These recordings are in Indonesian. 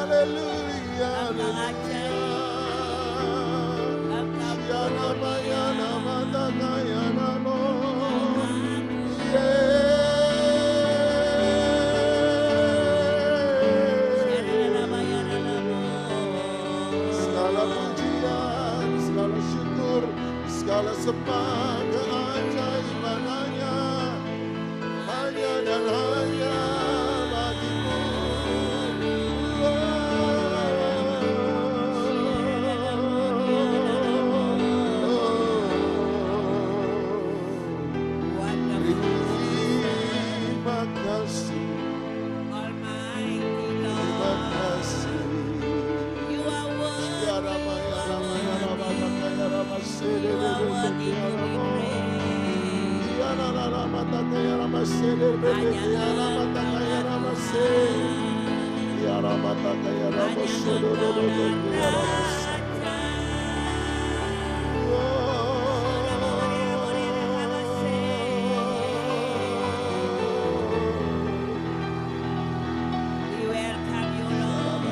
haleluya, Engkau ajaib. Engkau Yana mulia. mayana mataka yana no. Segala pujian, segala syukur, segala sembah keajaiban hanya dan hanya bagimu. Terima kasih, Almighty terima Lord, kasih. you are worthy. Ya Rama, ya Rama, ya Rama, ya Rama, You are worthy to be praised. ya Rama, ya Rama, ya Rama, ya Rama, ya Rama, ya Rama, ya Rama. We welcome you, Lord.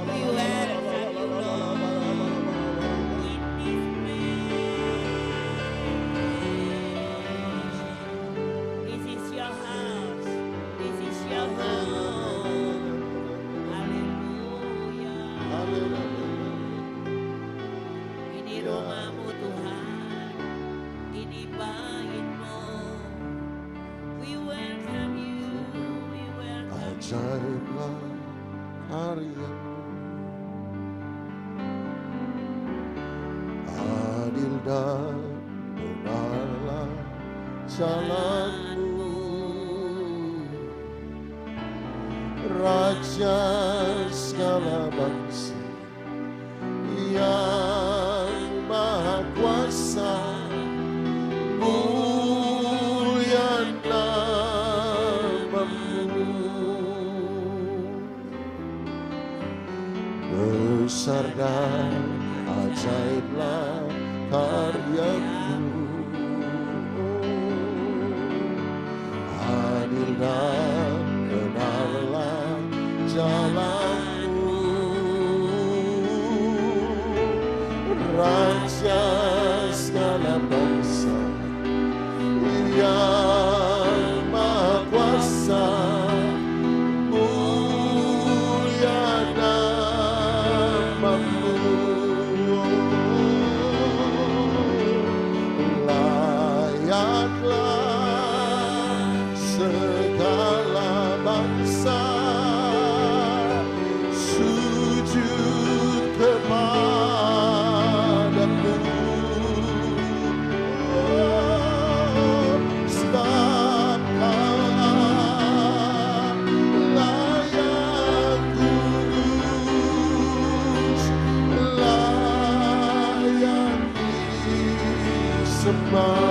We welcome you, Lord. In this place. This is your house. This is your home. Haleluya. Ini rumahmu Tuhan. Ini baitmu. We welcome you. We welcome you. Ajaiblah karyamu, adil dan benarlah jalanmu, Raja segala bangsa yang maha kuasa, mulia namamu, besar dan ajaiblah karyamu, adil dan benarlah jalanmu, Raja segala bangsa yang maha kuasa, mulia namamu, layaklah segala bangsa sujud kepadamu, sebab Kaulah layak kudus, layak disembah.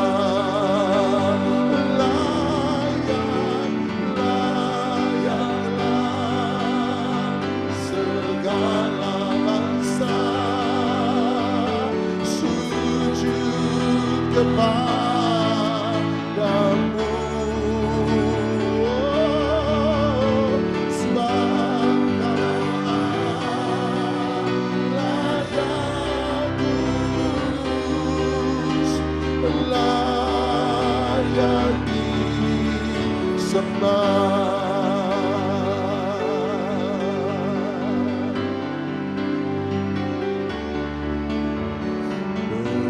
Kepadamu, sebab layak kudus, layak disembah.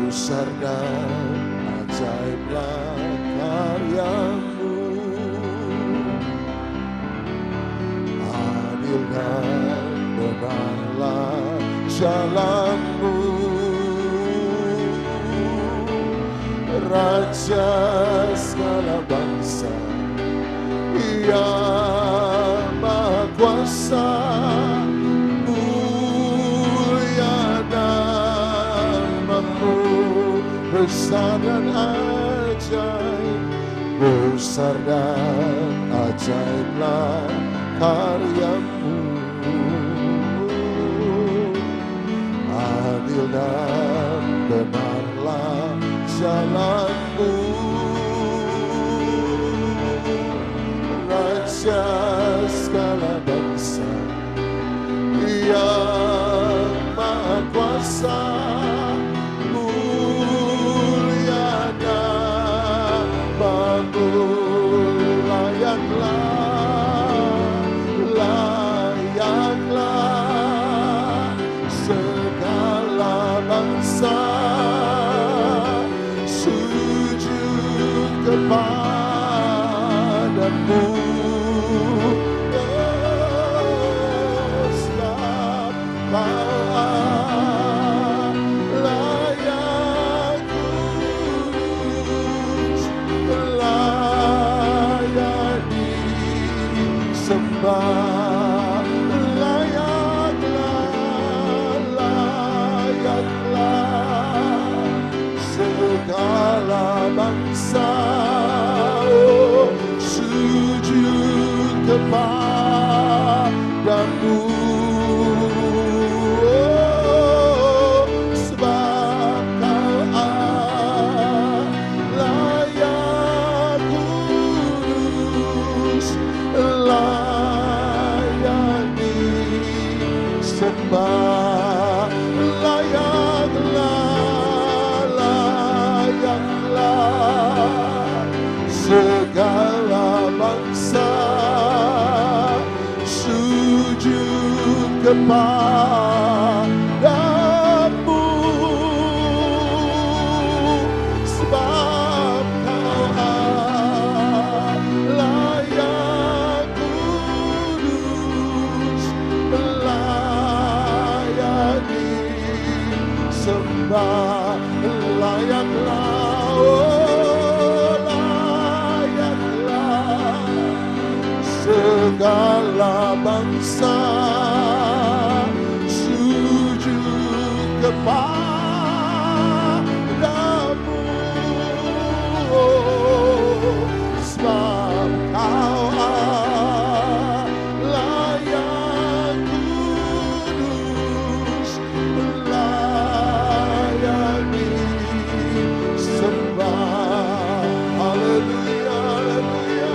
Besar dan ajaiblah karyamu, adil dan benarlah jalanmu, Raja segala bangsa yang maha kuasa, mulia namamu, besar dan ajaib, besar dan ajaiblah karyamu, adil dan benarlah jalanmu, Raja segala bangsa bangsa, mulia namamu. Layaklah segala bangsa sujud kepadamu. Sebab Kau layak kudus, layak disembah. Layaklah segala bangsa sujud kepadamu. Sebab Kau layak kudus, layak disembah. Layaklah segala bangsa sujud kepadamu. Sebab Kau layak kudus, layak disembah. Layaklah, oh layaklah segala bangsa sujud kepadamu. Sebab Kau layak kudus, layak disembah. Haleluya, haleluya.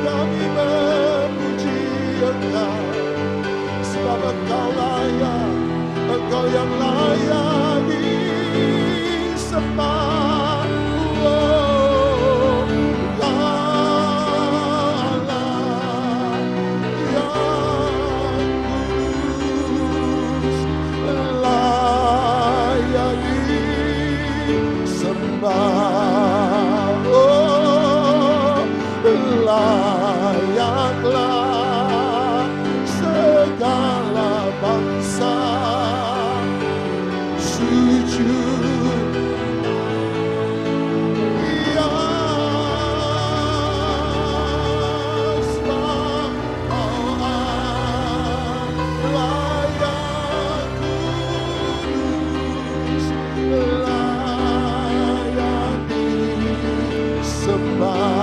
Kami memuji Engkau, sebab Engkau layak, Engkau yang layak disembah. Layaklah segala bangsa sujud. Ya, sebab Kau layak kudus, layak disembah.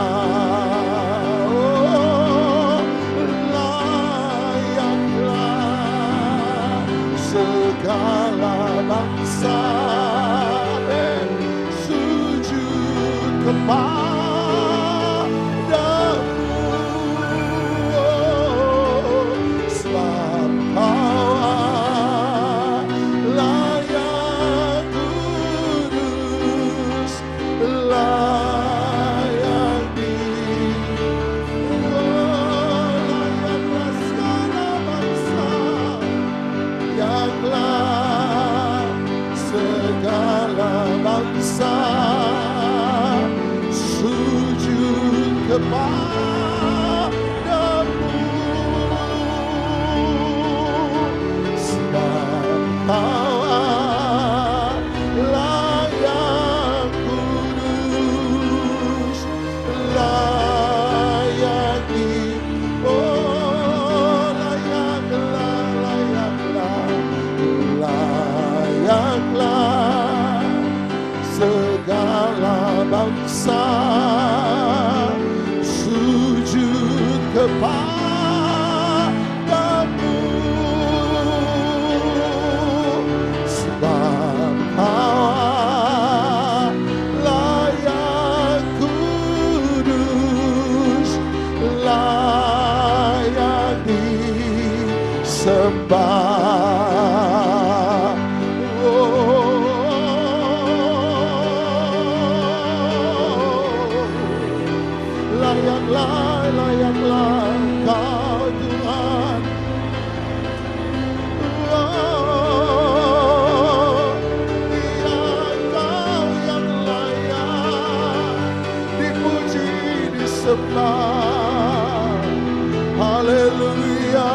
Segala bangsa sujud kepadamu. Sebab Kau layak kudus, layak layaklah segala bangsa. Layaklah segala bangsa sujud kepadamu. Sebab Kau layak kudus, layak layaklah segala bangsa sujud kepadamu. Sebab Kau layak kudus, layak disembah. sembah. Layaklah Kau Tuhan. Ya Kau yang layak dipuji, disembah. Haleluya,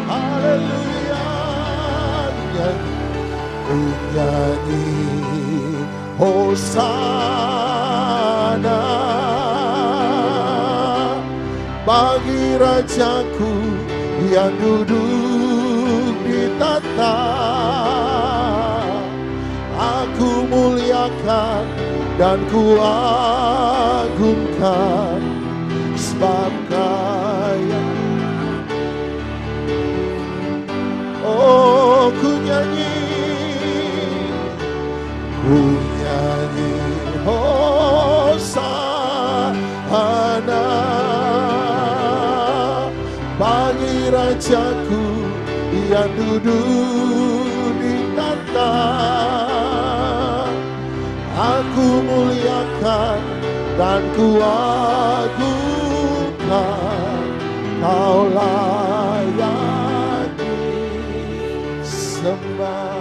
haleluya. Nyanyi Hosana bagi Rajaku yang duduk di tahta. Aku muliakan dan ku agungkan, sebab Kaya. Oh, ku nyanyi Hosana bagi Rajaku yang duduk di tahta. Aku muliakan dan ku agungkan, Kau layak disembah.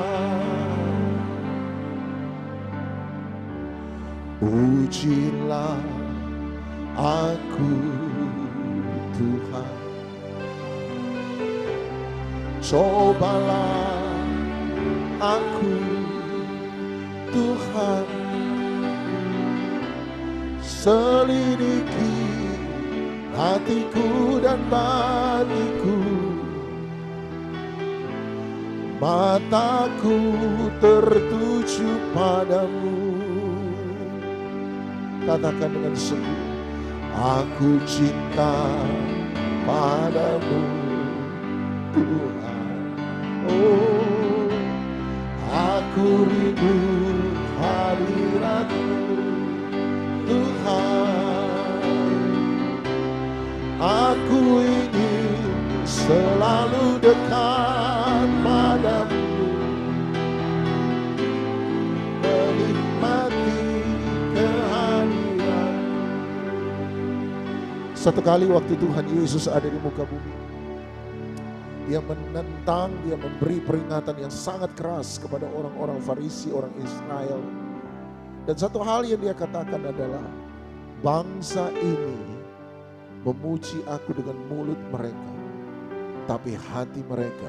Pujilah aku Tuhan, cobalah aku Tuhan, selidiki hatiku dan batiku. Mataku tertuju padamu. Katakan dengan sungguh, aku cinta padamu Tuhan. Oh, aku rindu hadirat-Mu Tuhan. Aku ingin selalu dekat padamu, menikmati kehadiran. Satu kali waktu Tuhan Yesus ada di muka bumi, Dia menentang, Dia memberi peringatan yang sangat keras kepada orang-orang Farisi, orang Israel. Dan satu hal yang Dia katakan adalah, bangsa ini memuji aku dengan mulut mereka, tapi hati mereka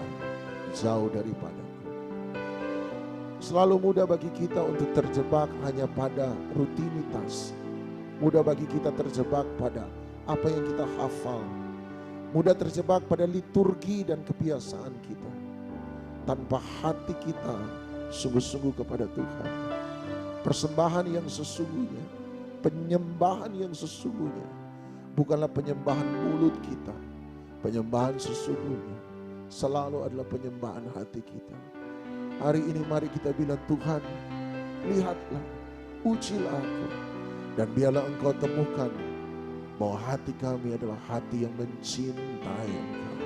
jauh daripadaku. Selalu mudah bagi kita untuk terjebak hanya pada rutinitas. Mudah bagi kita terjebak pada apa yang kita hafal. Mudah terjebak pada liturgi dan kebiasaan kita, tanpa hati kita sungguh-sungguh kepada Tuhan. Persembahan yang sesungguhnya, penyembahan yang sesungguhnya, bukanlah penyembahan mulut kita. Penyembahan sesungguhnya selalu adalah penyembahan hati kita. Hari ini mari kita bilang, Tuhan, lihatlah, ujilah aku, dan biarlah Engkau temukan bahwa hati kami adalah hati yang mencintai Engkau.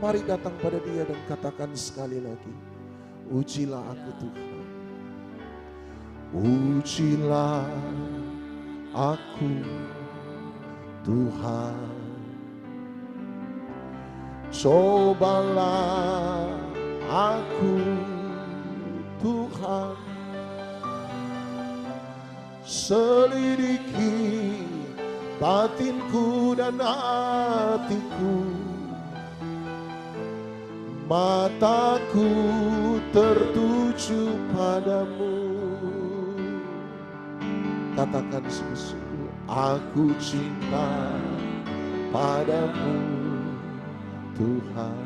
Mari datang pada Dia dan katakan sekali lagi, ujilah aku Tuhan. Ujilah aku Tuhan. Cobalah aku Tuhan. Selidiki batinku dan hatiku. Mataku tertuju padamu. Katakan sungguh-sungguh, aku cinta padamu Tuhan.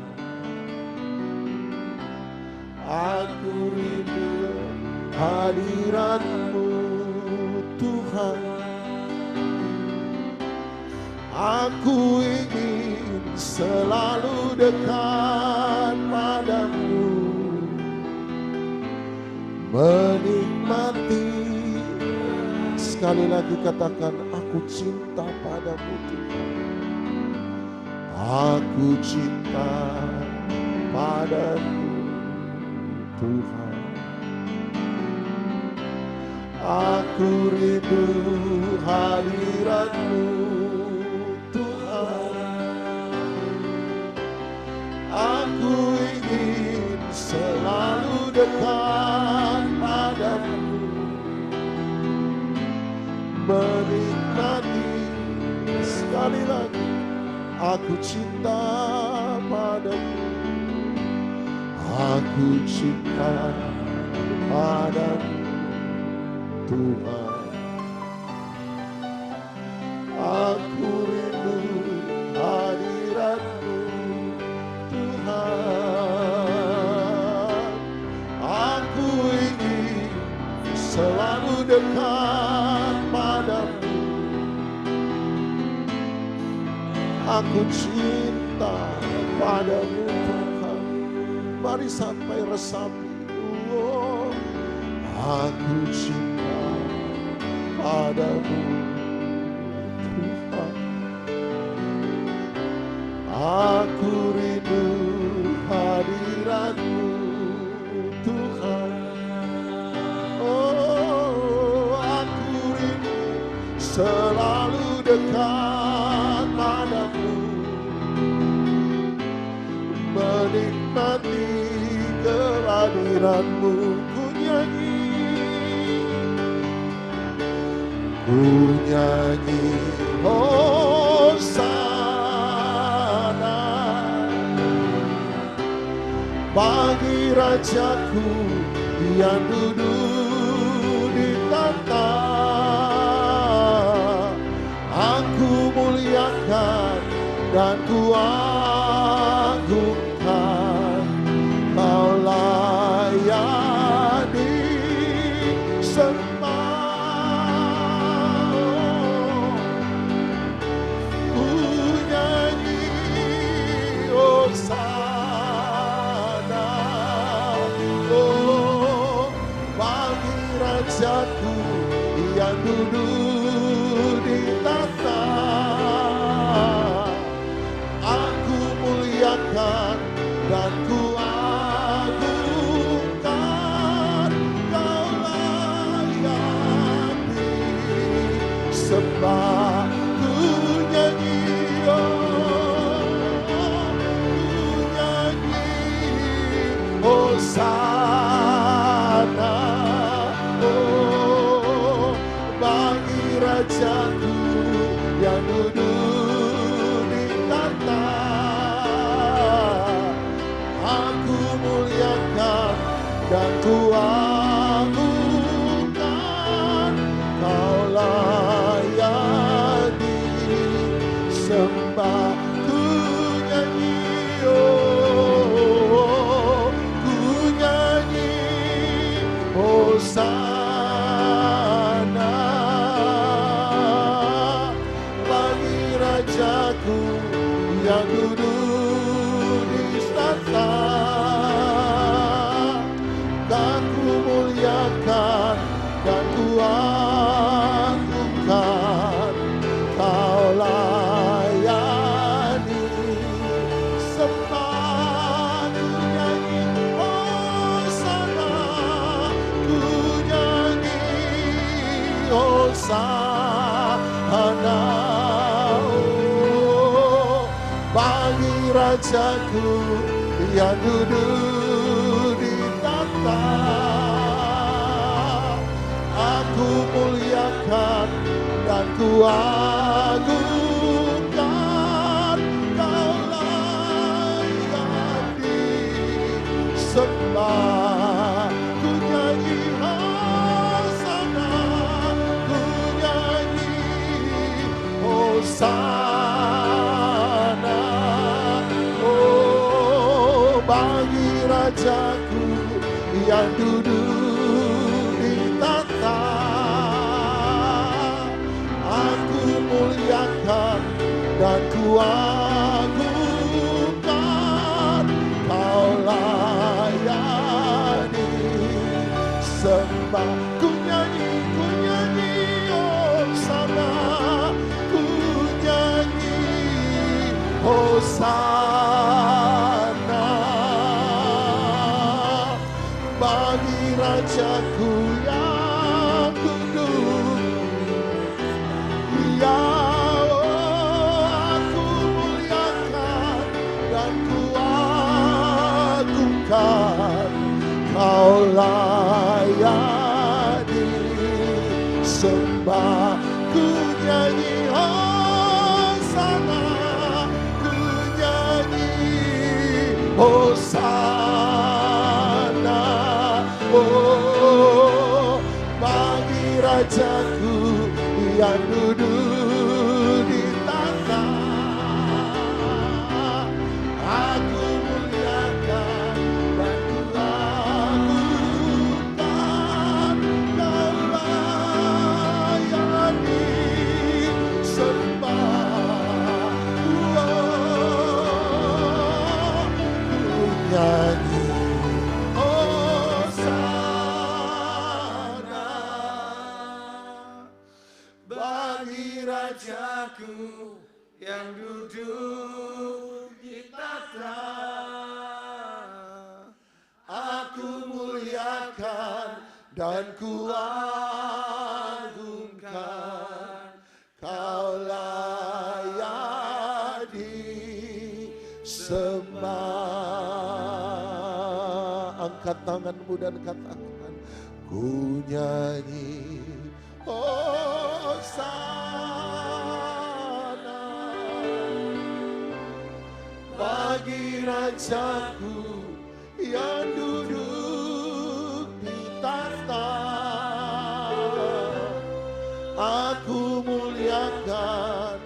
Aku rindu hadirat-Mu Tuhan. Aku ingin selalu dekat padamu, menikmati. Sekali lagi katakan, aku cinta padamu Tuhan. Aku cinta padamu Tuhan. Aku rindu hadirat-Mu Tuhan. Aku ingin selalu dekat padamu, menikmati sekali lagi. Aku cinta padamu, aku cinta padamu Tuhan. Aku rindu hadirat-Mu Tuhan. Aku ingin selalu dekat padamu. Aku cinta padamu Tuhan. Mari sampai resapi. Oh, aku cinta padamu Tuhan. Aku rindu hadirat-Mu Tuhan. Oh, aku rindu selalu dekat padamu, menikmati kehadiran-Mu. Ku nyanyi Hosana bagi Rajaku yang duduk di tahta. Aku muliakan dan ku agungkan, Kau layak disembah. Ku nyanyi Hosana, oh, bagi Rajaku yang duduk di tahta. Aku muliakan dan ku agungkan, Kau layak disembah. Ku nyanyi, oh, ku nyanyi Hosana, oh, bagi Rajaku yang duduk di tahta. Aku muliakan dan ku agungkan, Kau layak disembah. Ku nyanyi, oh, ku nyanyi Hosana bagi Rajaku yang duduk di tahta. Aku muliakan dan ku agungkan, Kau layak disembah. Ku nyanyi Hosana, ku nyanyi Hosana, oh, bagi Rajaku yang duduk di tahta. Aku muliakan dan ku agungkan, Kau layak disembah. Ku nyanyi Hosana, ku nyanyi Hosana, oh, bagi Rajaku yang duduk di tahta. Aku muliakan dan ku agungkan, Kau layak disembah. Ku nyanyi Hosana, ku nyanyi Hosana. Hosana bagi Rajaku yang duduk. Ya aku muliakan dan ku agungkan, Kau layak disembah. Ku nyanyi Hosana, ku nyanyi Hosana, oh bagi Rajaku yang duduk di tahta. Aku muliakan dan ku agungkan, Kau layak disembah. Ku nyanyi Hosana bagi Rajaku yang duduk di tahta. Aku muliakan dan ku agungkan, Kau layak disembah. Angkat tanganmu dan katakan, ku nyanyi Hosana bagi Rajaku yang duduk di tahta. Aku muliakan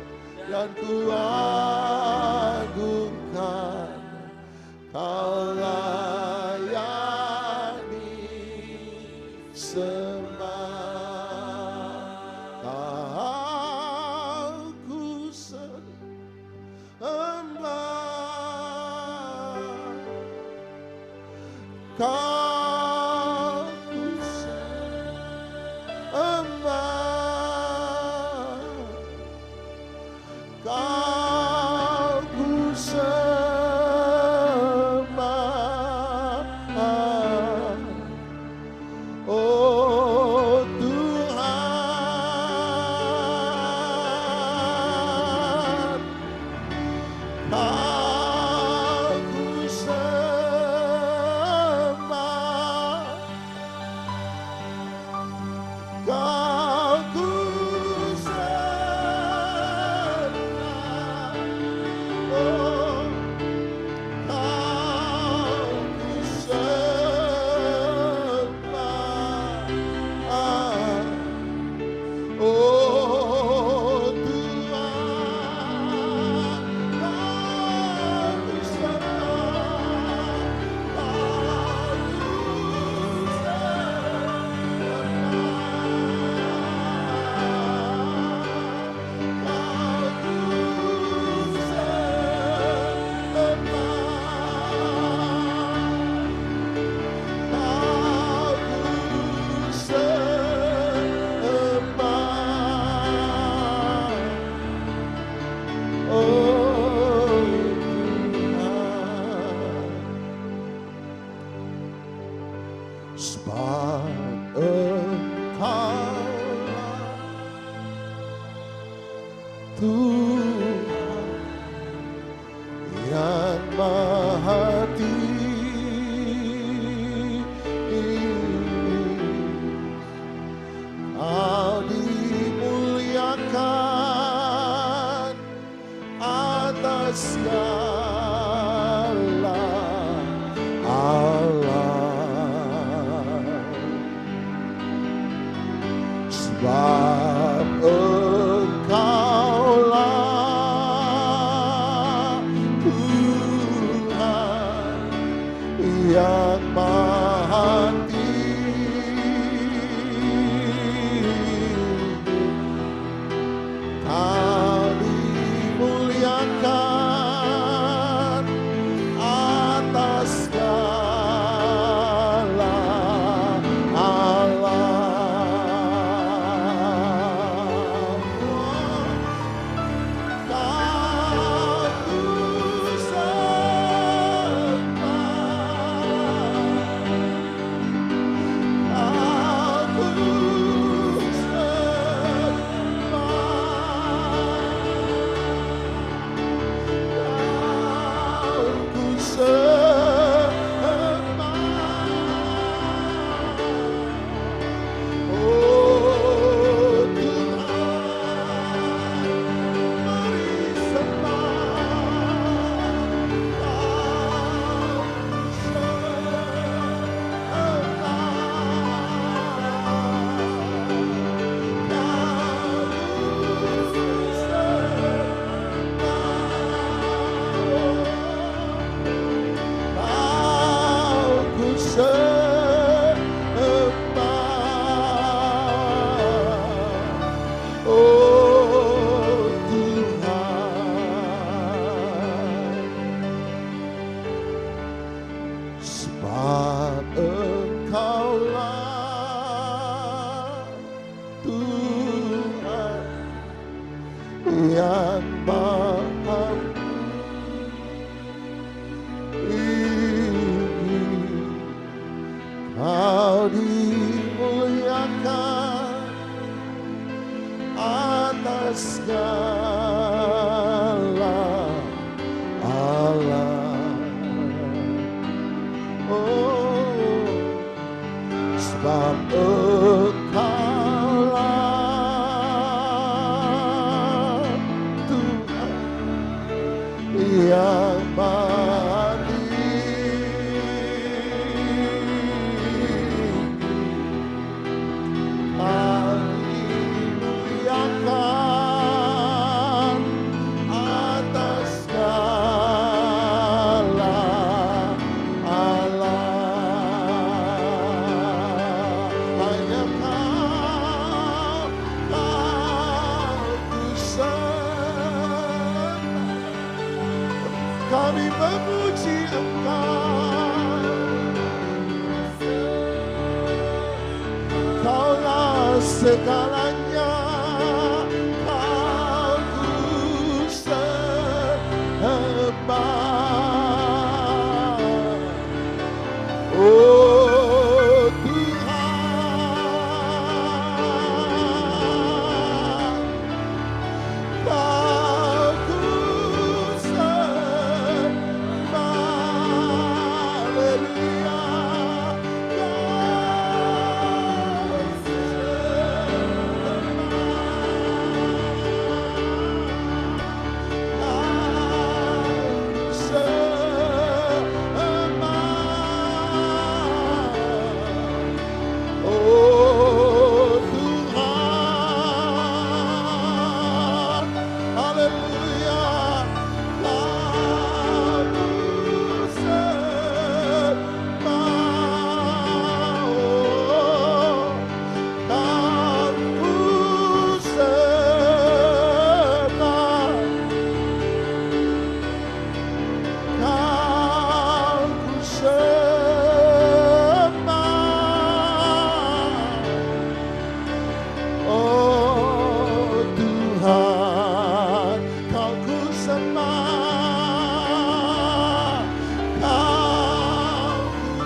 dan ku agungkan, Kau layak disembah. Kau ku sembah, Kau ku sembah, Kau ku sembah. Oh Tuhan, Kau ku sembah, Kau ku sembah. Oh, Kau ku sembah. Oh Tuhan, Kau ku sembah, Kau sebab Engkaulah Tuhan yang Maha Tinggi. Kau dimuliakan atas segala alam, sebab Engkaulah Tuhan yang Maha Tinggi. Kau dimuliakan yang maha tinggi, Kau dimuliakan atas segala alam. Oh, sebab Engkaulah Tuhan yang maha tinggi, Kau dimuliakan atas segala alam. Hanya Kau ku sembah, kami memuji Engkau. Kaulah segalanya, Kau ku sembah. Oh Tuhan, Kau ku sembah. Haleluya. Oh Tuhan, haleluya, Kau ku sembah. Oh, Kau ku sembah, Kau ku sembah. Oh Tuhan, Kau ku sembah, Kau ku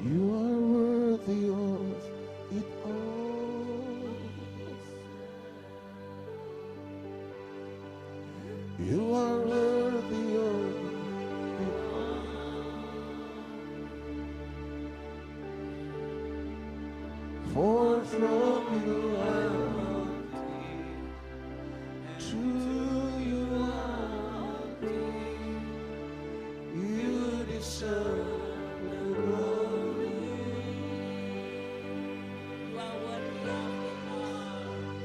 You are worthy of it all. You are worthy of it all. For from you are all things, to you are all things. You deserve the glory.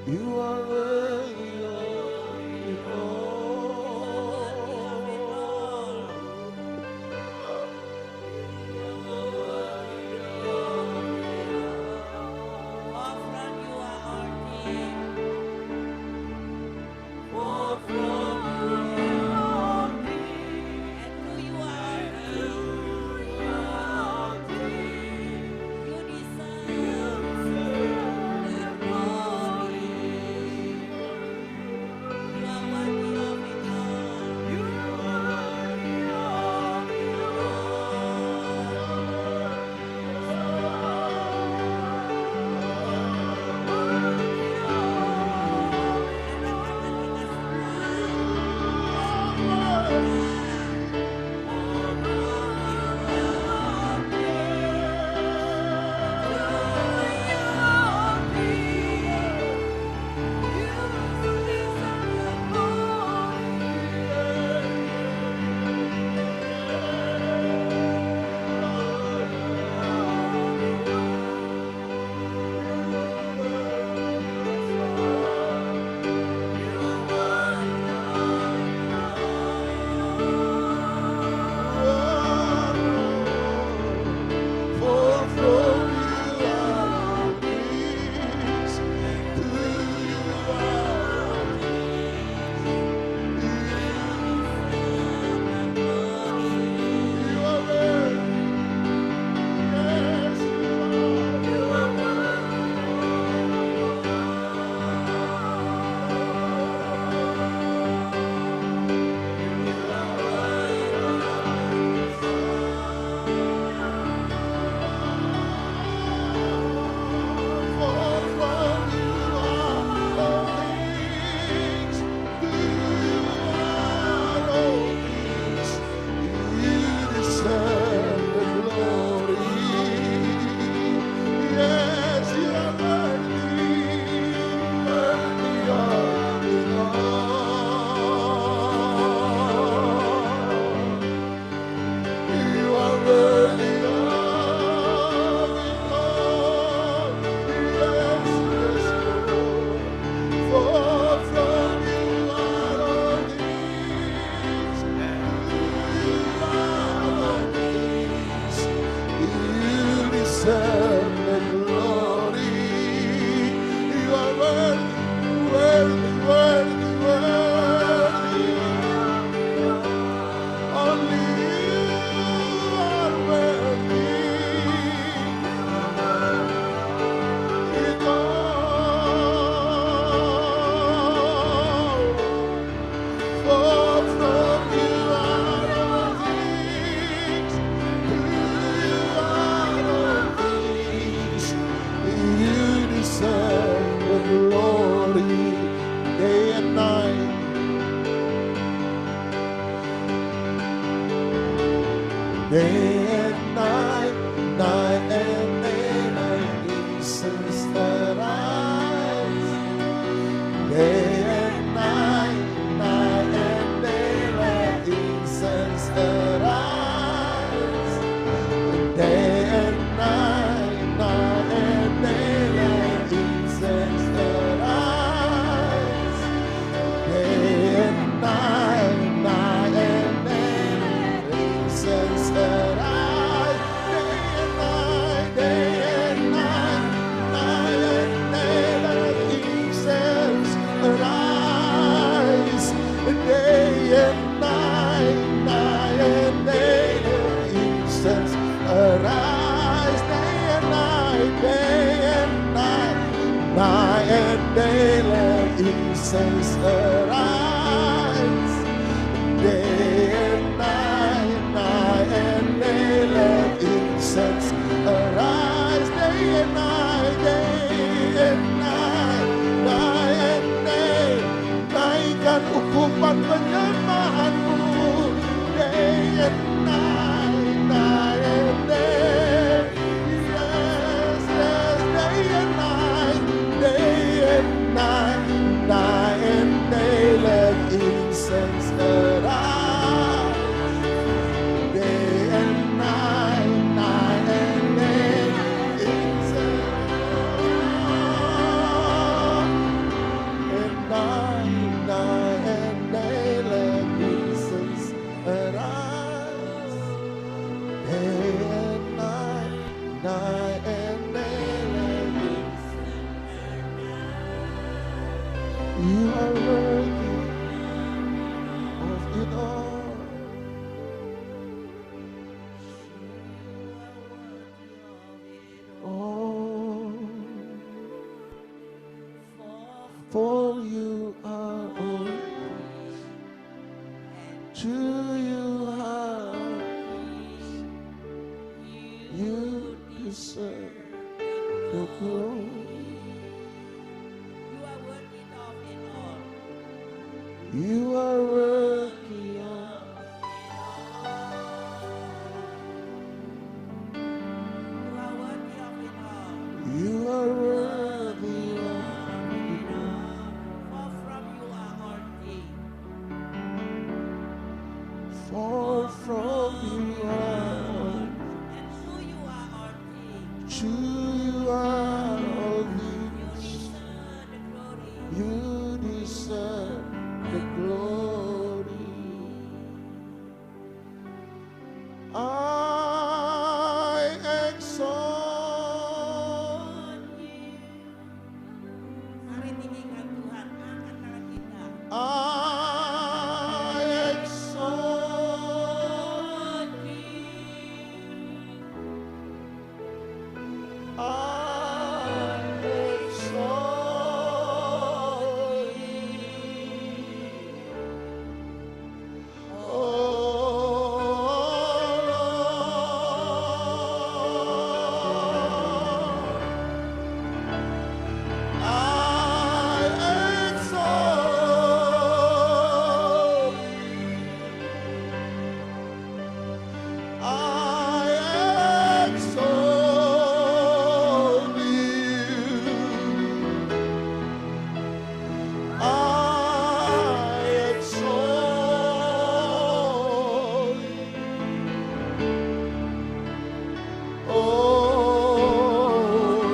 You are worthy of it all. deserve the glory. You are worthy, worthy, worthy, worthy. Only you are worthy. It all, for from you are all things, to you are all things. You deserve the glory day and night. Day and night, night and day, like incense that rise. Day and night, night and day, like incense that rise. Day and night, night and day, like incense that rise. Day and night, night and day, like incense that rise. Day and night, night and day, like incense arise. Day and night, night and day, like incense arise. Day and night, night and day, like incense arise. Day and night, night and day, like incense arise. Day and night, night and day, naikkan ukupan penyembahanmu. Day and night, night and day, yes, yes, day and night, night and day, let incense arise. Day and night, night and day, incense and night and day, let incense arise. Day and night, night and day, let you are worthy of it all. Oh, for you are all, to you are all, you deserve the glory. You are worthy of you are worthy of for from you are, to you are all things. You deserve the glory. I exalt you. I exalt you. I exalt you. Oh Lord, I exalt you. I exalt you. I exalt you. Oh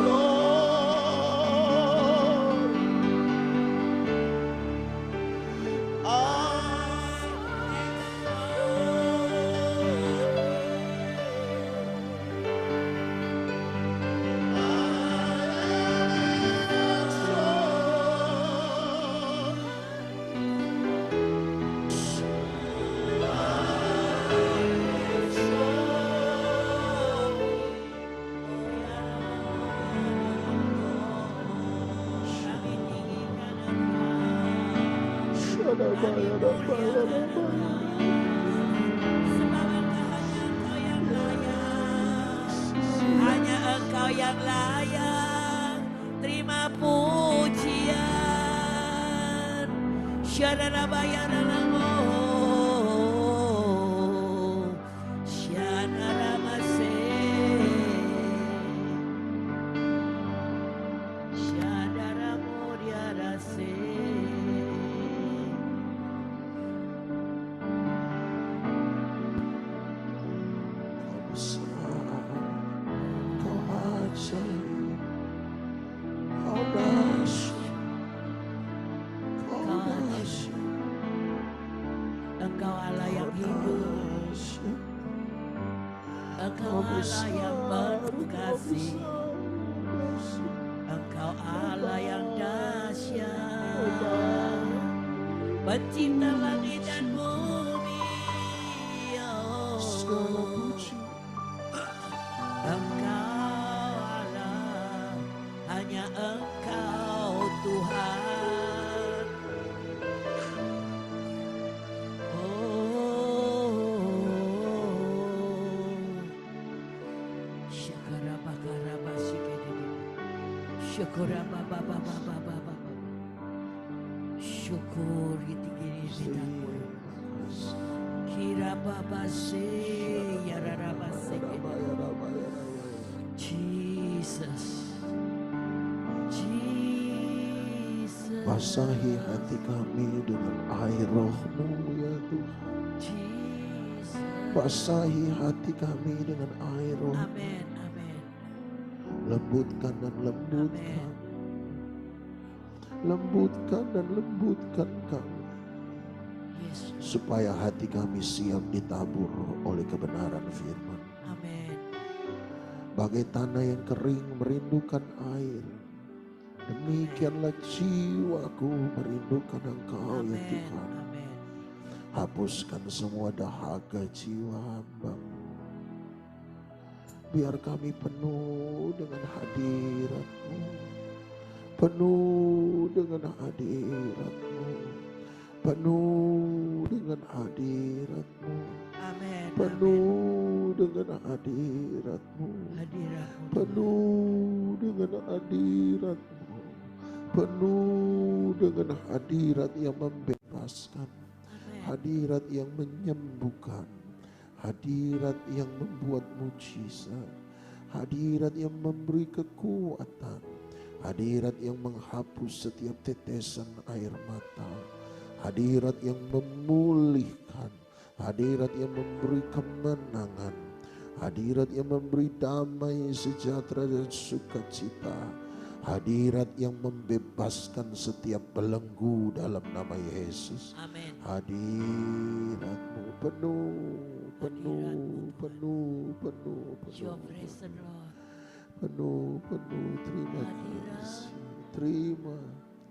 Lord, I Hanya Engkau yang layak terima pujian. Syadarabayaralamo, Syadaramase, Syadaramodiarase. Kau ajaib, kau dahsyat, kau dahsyat, Engkau Allah yang hidup, dahsyat. Engkau Allah yang penuh kasih, Engkau Allah yang dahsyat, pencipta langit dan bumi. Segala puji, Engkau Allah, hanya Engkau Tuhan. Syukur terima kasih. Kira baba se ya raba se. Jesus, Jesus, Basahi hati kami dengan air roh-Mu ya Tuhan. Jesus. Basahi hati kami dengan air roh. Amin, amin, Lembutkan dan lembutkan. Lembutkan dan lembutkan kami. Yes, Supaya hati kami siap ditabur oleh kebenaran firman. amin. Bagai tanah yang kering merindukan air. Demikianlah jiwaku merindukan Engkau ya Amin, Tuhan. amin. Hapuskan semua dahaga jiwa hamba. Biar kami penuh dengan hadirat-Mu. Penuh dengan hadirat-Mu. Penuh dengan hadirat-Mu. Amin. Penuh dengan hadirat-Mu. Hadiratmu. Penuh dengan hadirat-Mu. Penuh dengan hadirat yang membebaskan. Amin. Hadirat yang menyembuhkan. Hadirat yang membuat mujizat. Hadirat yang memberi kekuatan. Hadirat yang menghapus setiap tetesan air mata. Hadirat yang memulihkan. Hadirat yang memberi kemenangan. Hadirat yang memberi damai, sejahtera dan sukacita. Hadirat yang membebaskan setiap belenggu dalam nama Yesus. Amin. Hadirat-Mu penuh, penuh, penuh, penuh, Your penuh, presence, Lord. penuh, penuh. Terima kasih, terima,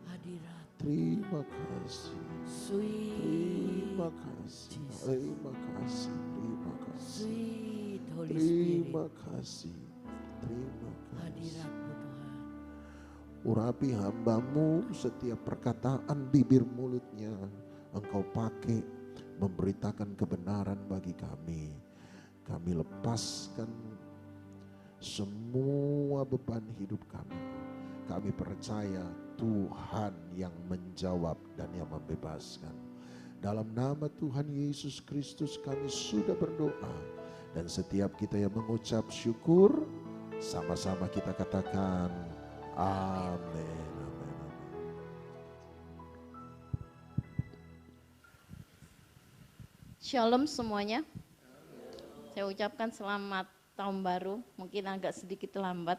Hadirat. terima kasih, Sweet, terima kasih, terima kasih, terima kasih, sweet Holy terima Spirit. kasih, terima kasih. Hadiratmu Tuhan. Urapi hamba-Mu setiap perkataan bibir mulutnya Engkau pakai memberitakan kebenaran bagi kami. Kami lepaskan semua beban hidup kami. Kami percaya Tuhan yang menjawab dan yang membebaskan. Dalam nama Tuhan Yesus Kristus kami sudah berdoa. Dan setiap kita yang mengucap syukur, sama-sama kita katakan amin. Amin. Shalom semuanya. Saya ucapkan selamat tahun baru, mungkin agak sedikit lambat.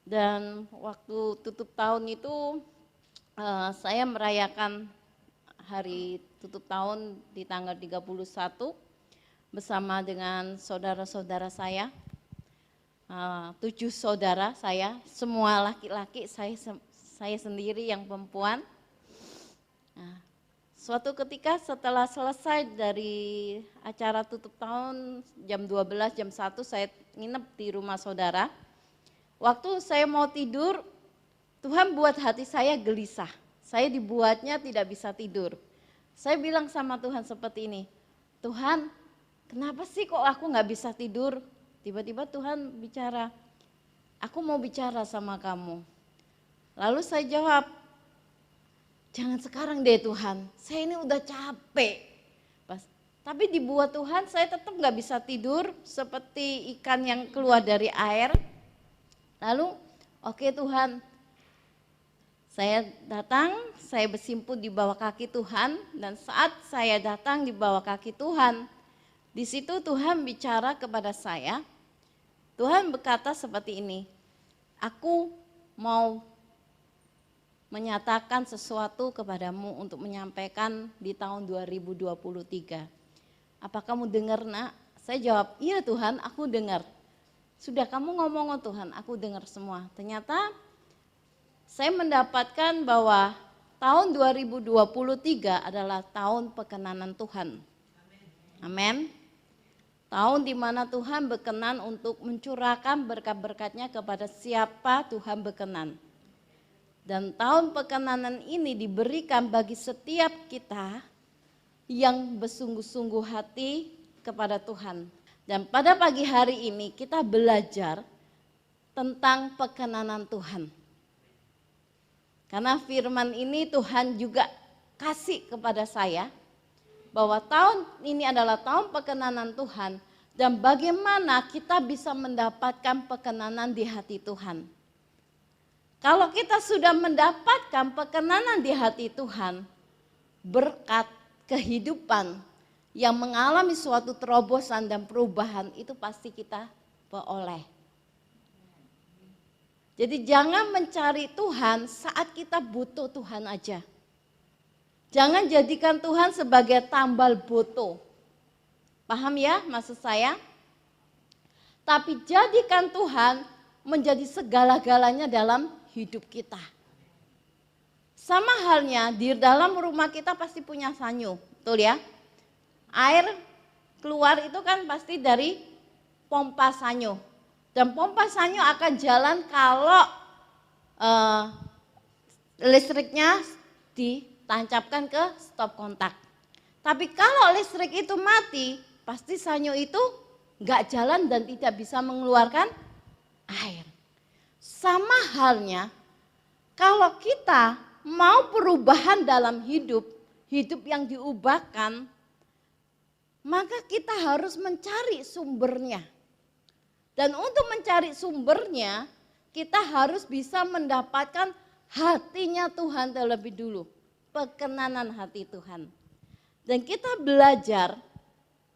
Dan waktu tutup tahun itu saya merayakan hari tutup tahun di tanggal 31 bersama dengan saudara-saudara saya. 7 saudara saya, semua laki-laki, saya sendiri yang perempuan. Nah, suatu ketika setelah selesai dari acara tutup tahun jam 12, jam 1 saya nginep di rumah saudara. Waktu saya mau tidur, Tuhan buat hati saya gelisah. Saya dibuatnya tidak bisa tidur. Saya bilang sama Tuhan seperti ini, Tuhan, kenapa sih kok aku nggak bisa tidur? Tiba-tiba Tuhan bicara, aku mau bicara sama kamu. Lalu saya jawab, jangan sekarang deh Tuhan, saya ini udah capek. Tapi dibuat Tuhan saya tetap nggak bisa tidur seperti ikan yang keluar dari air. Lalu oke Tuhan, saya datang, saya bersimpuh di bawah kaki Tuhan, dan saat saya datang di bawah kaki Tuhan, di situ Tuhan bicara kepada saya. Tuhan berkata seperti ini, aku mau menyatakan sesuatu kepadamu untuk menyampaikan di tahun 2023. Apa kamu dengar nak? Saya jawab, iya Tuhan, aku dengar. Sudah kamu ngomong oh Tuhan, aku dengar semua. Ternyata saya mendapatkan bahwa tahun 2023 adalah tahun perkenanan Tuhan. Amin. Tahun di mana Tuhan berkenan untuk mencurahkan berkat-berkatnya kepada siapa Tuhan berkenan. Dan tahun perkenanan ini diberikan bagi setiap kita yang bersungguh-sungguh hati kepada Tuhan. Dan pada pagi hari ini kita belajar tentang perkenanan Tuhan. Karena firman ini Tuhan juga kasih kepada saya bahwa tahun ini adalah tahun perkenanan Tuhan dan bagaimana kita bisa mendapatkan perkenanan di hati Tuhan. Kalau kita sudah mendapatkan perkenanan di hati Tuhan, berkat kehidupan yang mengalami suatu terobosan dan perubahan itu pasti kita peroleh. Jadi jangan mencari Tuhan saat kita butuh Tuhan aja. Jangan jadikan Tuhan sebagai tambal botol. Paham ya maksud saya? Tapi jadikan Tuhan menjadi segala-galanya dalam hidup kita. Sama halnya di dalam rumah kita pasti punya sanyo, betul ya? Air keluar itu kan pasti dari pompa sanyo. Dan pompa sanyo akan jalan kalau listriknya ditancapkan ke stop kontak. Tapi kalau listrik itu mati, pasti sanyo itu nggak jalan dan tidak bisa mengeluarkan air. Sama halnya kalau kita mau perubahan dalam hidup yang diubahkan, maka kita harus mencari sumbernya. Dan untuk mencari sumbernya, kita harus bisa mendapatkan hatinya Tuhan terlebih dulu. Perkenanan hati Tuhan. Dan kita belajar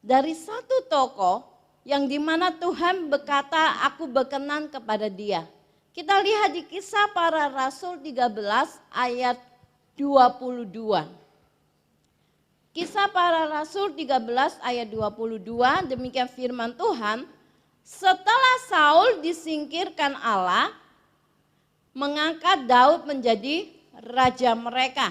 dari satu tokoh yang dimana Tuhan berkata, aku berkenan kepada dia. Kita lihat di Kisah Para Rasul 13 ayat 22. Kisah Para Rasul 13 ayat 22, demikian firman Tuhan. Setelah Saul disingkirkan Allah, mengangkat Daud menjadi raja mereka.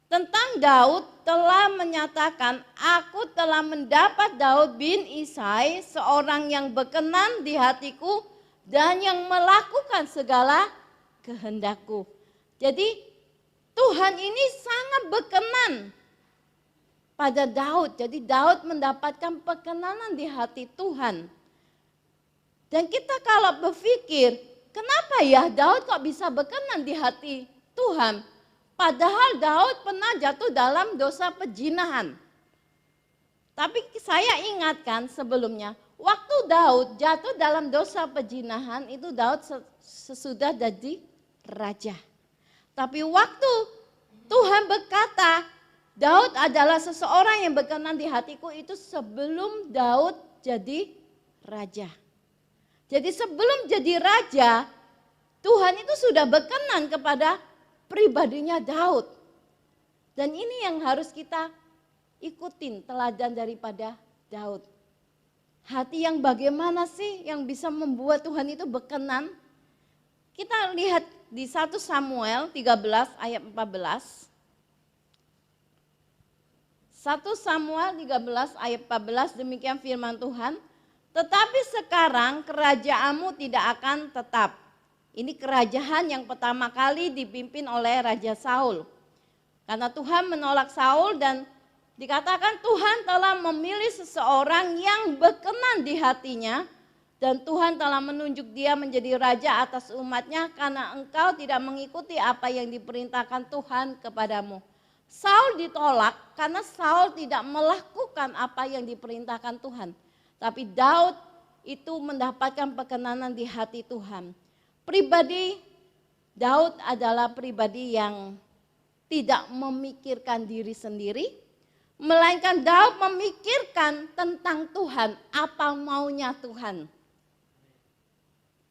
Tentang Daud telah menyatakan, aku telah mendapat Daud bin Isai, seorang yang berkenan di hatiku dan yang melakukan segala kehendakku. Jadi Tuhan ini sangat berkenan pada Daud. Jadi Daud mendapatkan perkenanan di hati Tuhan. Dan kita kalau berpikir, kenapa ya Daud kok bisa berkenan di hati Tuhan? Padahal Daud pernah jatuh dalam dosa pezinahan. Tapi saya ingatkan sebelumnya, waktu Daud jatuh dalam dosa pezinahan itu Daud sesudah jadi raja. Tapi waktu Tuhan berkata, Daud adalah seseorang yang berkenan di hatiku, itu sebelum Daud jadi raja. Jadi sebelum jadi raja, Tuhan itu sudah berkenan kepada pribadinya Daud. Dan ini yang harus kita ikutin teladan daripada Daud. Hati yang bagaimana sih yang bisa membuat Tuhan itu berkenan? Kita lihat di 1 Samuel 13 ayat 14. 1 Samuel 13 ayat 14, demikian firman Tuhan. Tetapi sekarang kerajaanmu tidak akan tetap. Ini kerajaan yang pertama kali dipimpin oleh Raja Saul. Karena Tuhan menolak Saul dan dikatakan Tuhan telah memilih seseorang yang berkenan di hatinya. Dan Tuhan telah menunjuk dia menjadi raja atas umatnya karena engkau tidak mengikuti apa yang diperintahkan Tuhan kepadamu. Saul ditolak karena Saul tidak melakukan apa yang diperintahkan Tuhan. Tapi Daud itu mendapatkan perkenanan di hati Tuhan. Pribadi Daud adalah pribadi yang tidak memikirkan diri sendiri, melainkan Daud memikirkan tentang Tuhan, apa maunya Tuhan.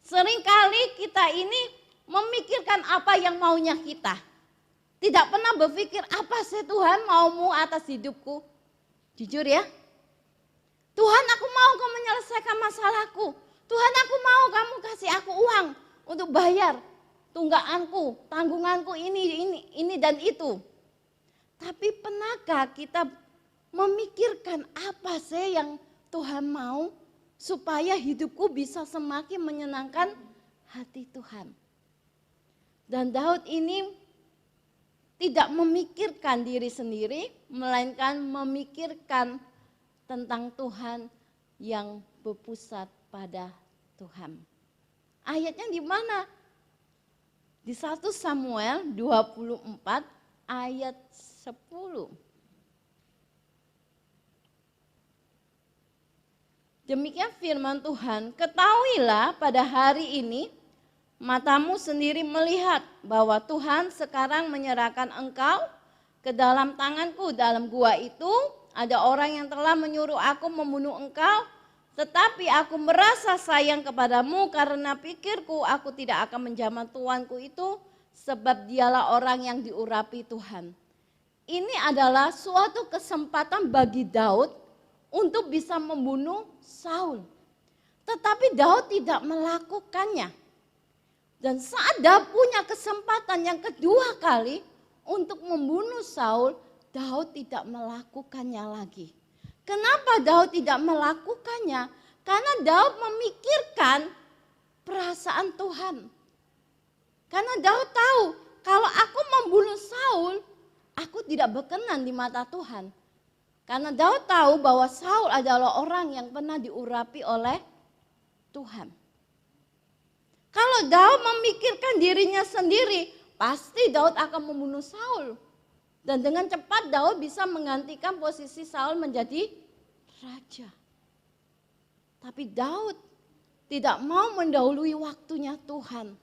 Seringkali kita ini memikirkan apa yang maunya kita. Tidak pernah berpikir apa sih Tuhan maumu atas hidupku. Jujur ya. Tuhan, aku mau kau menyelesaikan masalahku. Tuhan, aku mau kamu kasih aku uang untuk bayar tunggakanku, tanggunganku ini dan itu. Tapi pernahkah kita memikirkan apa sih yang Tuhan mau supaya hidupku bisa semakin menyenangkan hati Tuhan. Dan Daud ini tidak memikirkan diri sendiri, melainkan memikirkan tentang Tuhan yang berpusat pada Tuhan. Ayatnya di mana? Di 1 Samuel 24 ayat 10. Demikian firman Tuhan, ketahuilah pada hari ini matamu sendiri melihat bahwa Tuhan sekarang menyerahkan engkau ke dalam tanganku. Dalam gua itu ada orang yang telah menyuruh aku membunuh engkau, tetapi aku merasa sayang kepadamu karena pikirku aku tidak akan menjamah tuanku itu, sebab dialah orang yang diurapi Tuhan. Ini adalah suatu kesempatan bagi Daud untuk bisa membunuh Saul. Tetapi Daud tidak melakukannya. Dan saat Daud punya kesempatan yang kedua kali untuk membunuh Saul, Daud tidak melakukannya lagi. Kenapa Daud tidak melakukannya? Karena Daud memikirkan perasaan Tuhan. Karena Daud tahu kalau aku membunuh Saul, aku tidak berkenan di mata Tuhan. Karena Daud tahu bahwa Saul adalah orang yang pernah diurapi oleh Tuhan. Kalau Daud memikirkan dirinya sendiri, pasti Daud akan membunuh Saul. Dan dengan cepat Daud bisa menggantikan posisi Saul menjadi raja. Tapi Daud tidak mau mendahului waktunya Tuhan.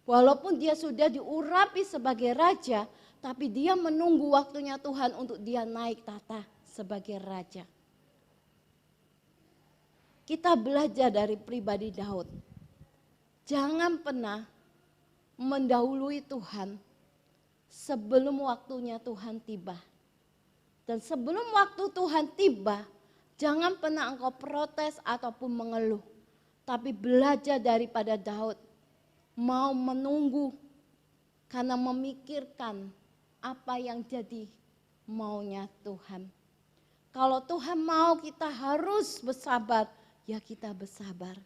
Walaupun dia sudah diurapi sebagai raja, tapi dia menunggu waktunya Tuhan untuk dia naik tahta sebagai raja. Kita belajar dari pribadi Daud. Jangan pernah mendahului Tuhan sebelum waktunya Tuhan tiba. Dan sebelum waktu Tuhan tiba, jangan pernah engkau protes ataupun mengeluh. Tapi belajar daripada Daud, mau menunggu karena memikirkan apa yang jadi maunya Tuhan. Kalau Tuhan mau kita harus bersabar, ya kita bersabar.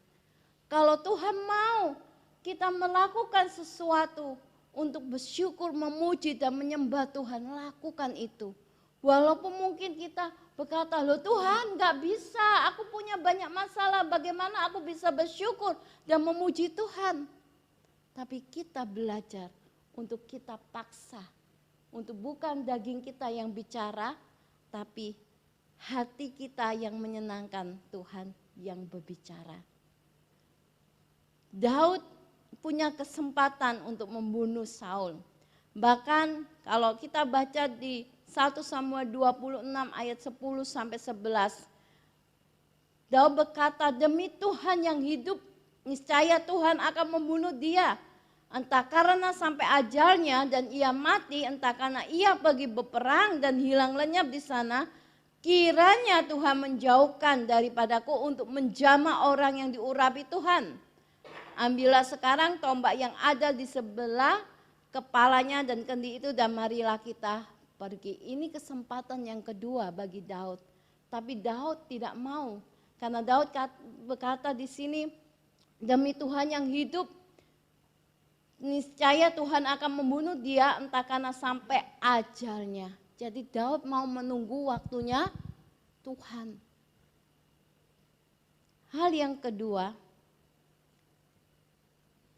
Kalau Tuhan mau kita melakukan sesuatu untuk bersyukur, memuji dan menyembah Tuhan, lakukan itu. Walaupun mungkin kita berkata, loh Tuhan gak bisa, aku punya banyak masalah, bagaimana aku bisa bersyukur dan memuji Tuhan. Tapi kita belajar untuk kita paksa, untuk bukan daging kita yang bicara, tapi hati kita yang menyenangkan Tuhan yang berbicara. Daud punya kesempatan untuk membunuh Saul. Bahkan kalau kita baca di 1 Samuel 26 ayat 10 sampai 11. Daud berkata, demi Tuhan yang hidup, niscaya Tuhan akan membunuh dia. Entah karena sampai ajalnya dan ia mati, entah karena ia pergi berperang dan hilang lenyap di sana. Kiranya Tuhan menjauhkan daripadaku untuk menjamah orang yang diurapi Tuhan. Ambillah sekarang tombak yang ada di sebelah kepalanya dan kendi itu dan marilah kita pergi. Ini kesempatan yang kedua bagi Daud. Tapi Daud tidak mau. Karena Daud berkata di sini, demi Tuhan yang hidup, niscaya Tuhan akan membunuh dia entah karena sampai ajalnya. Jadi Daud mau menunggu waktunya Tuhan. Hal yang kedua,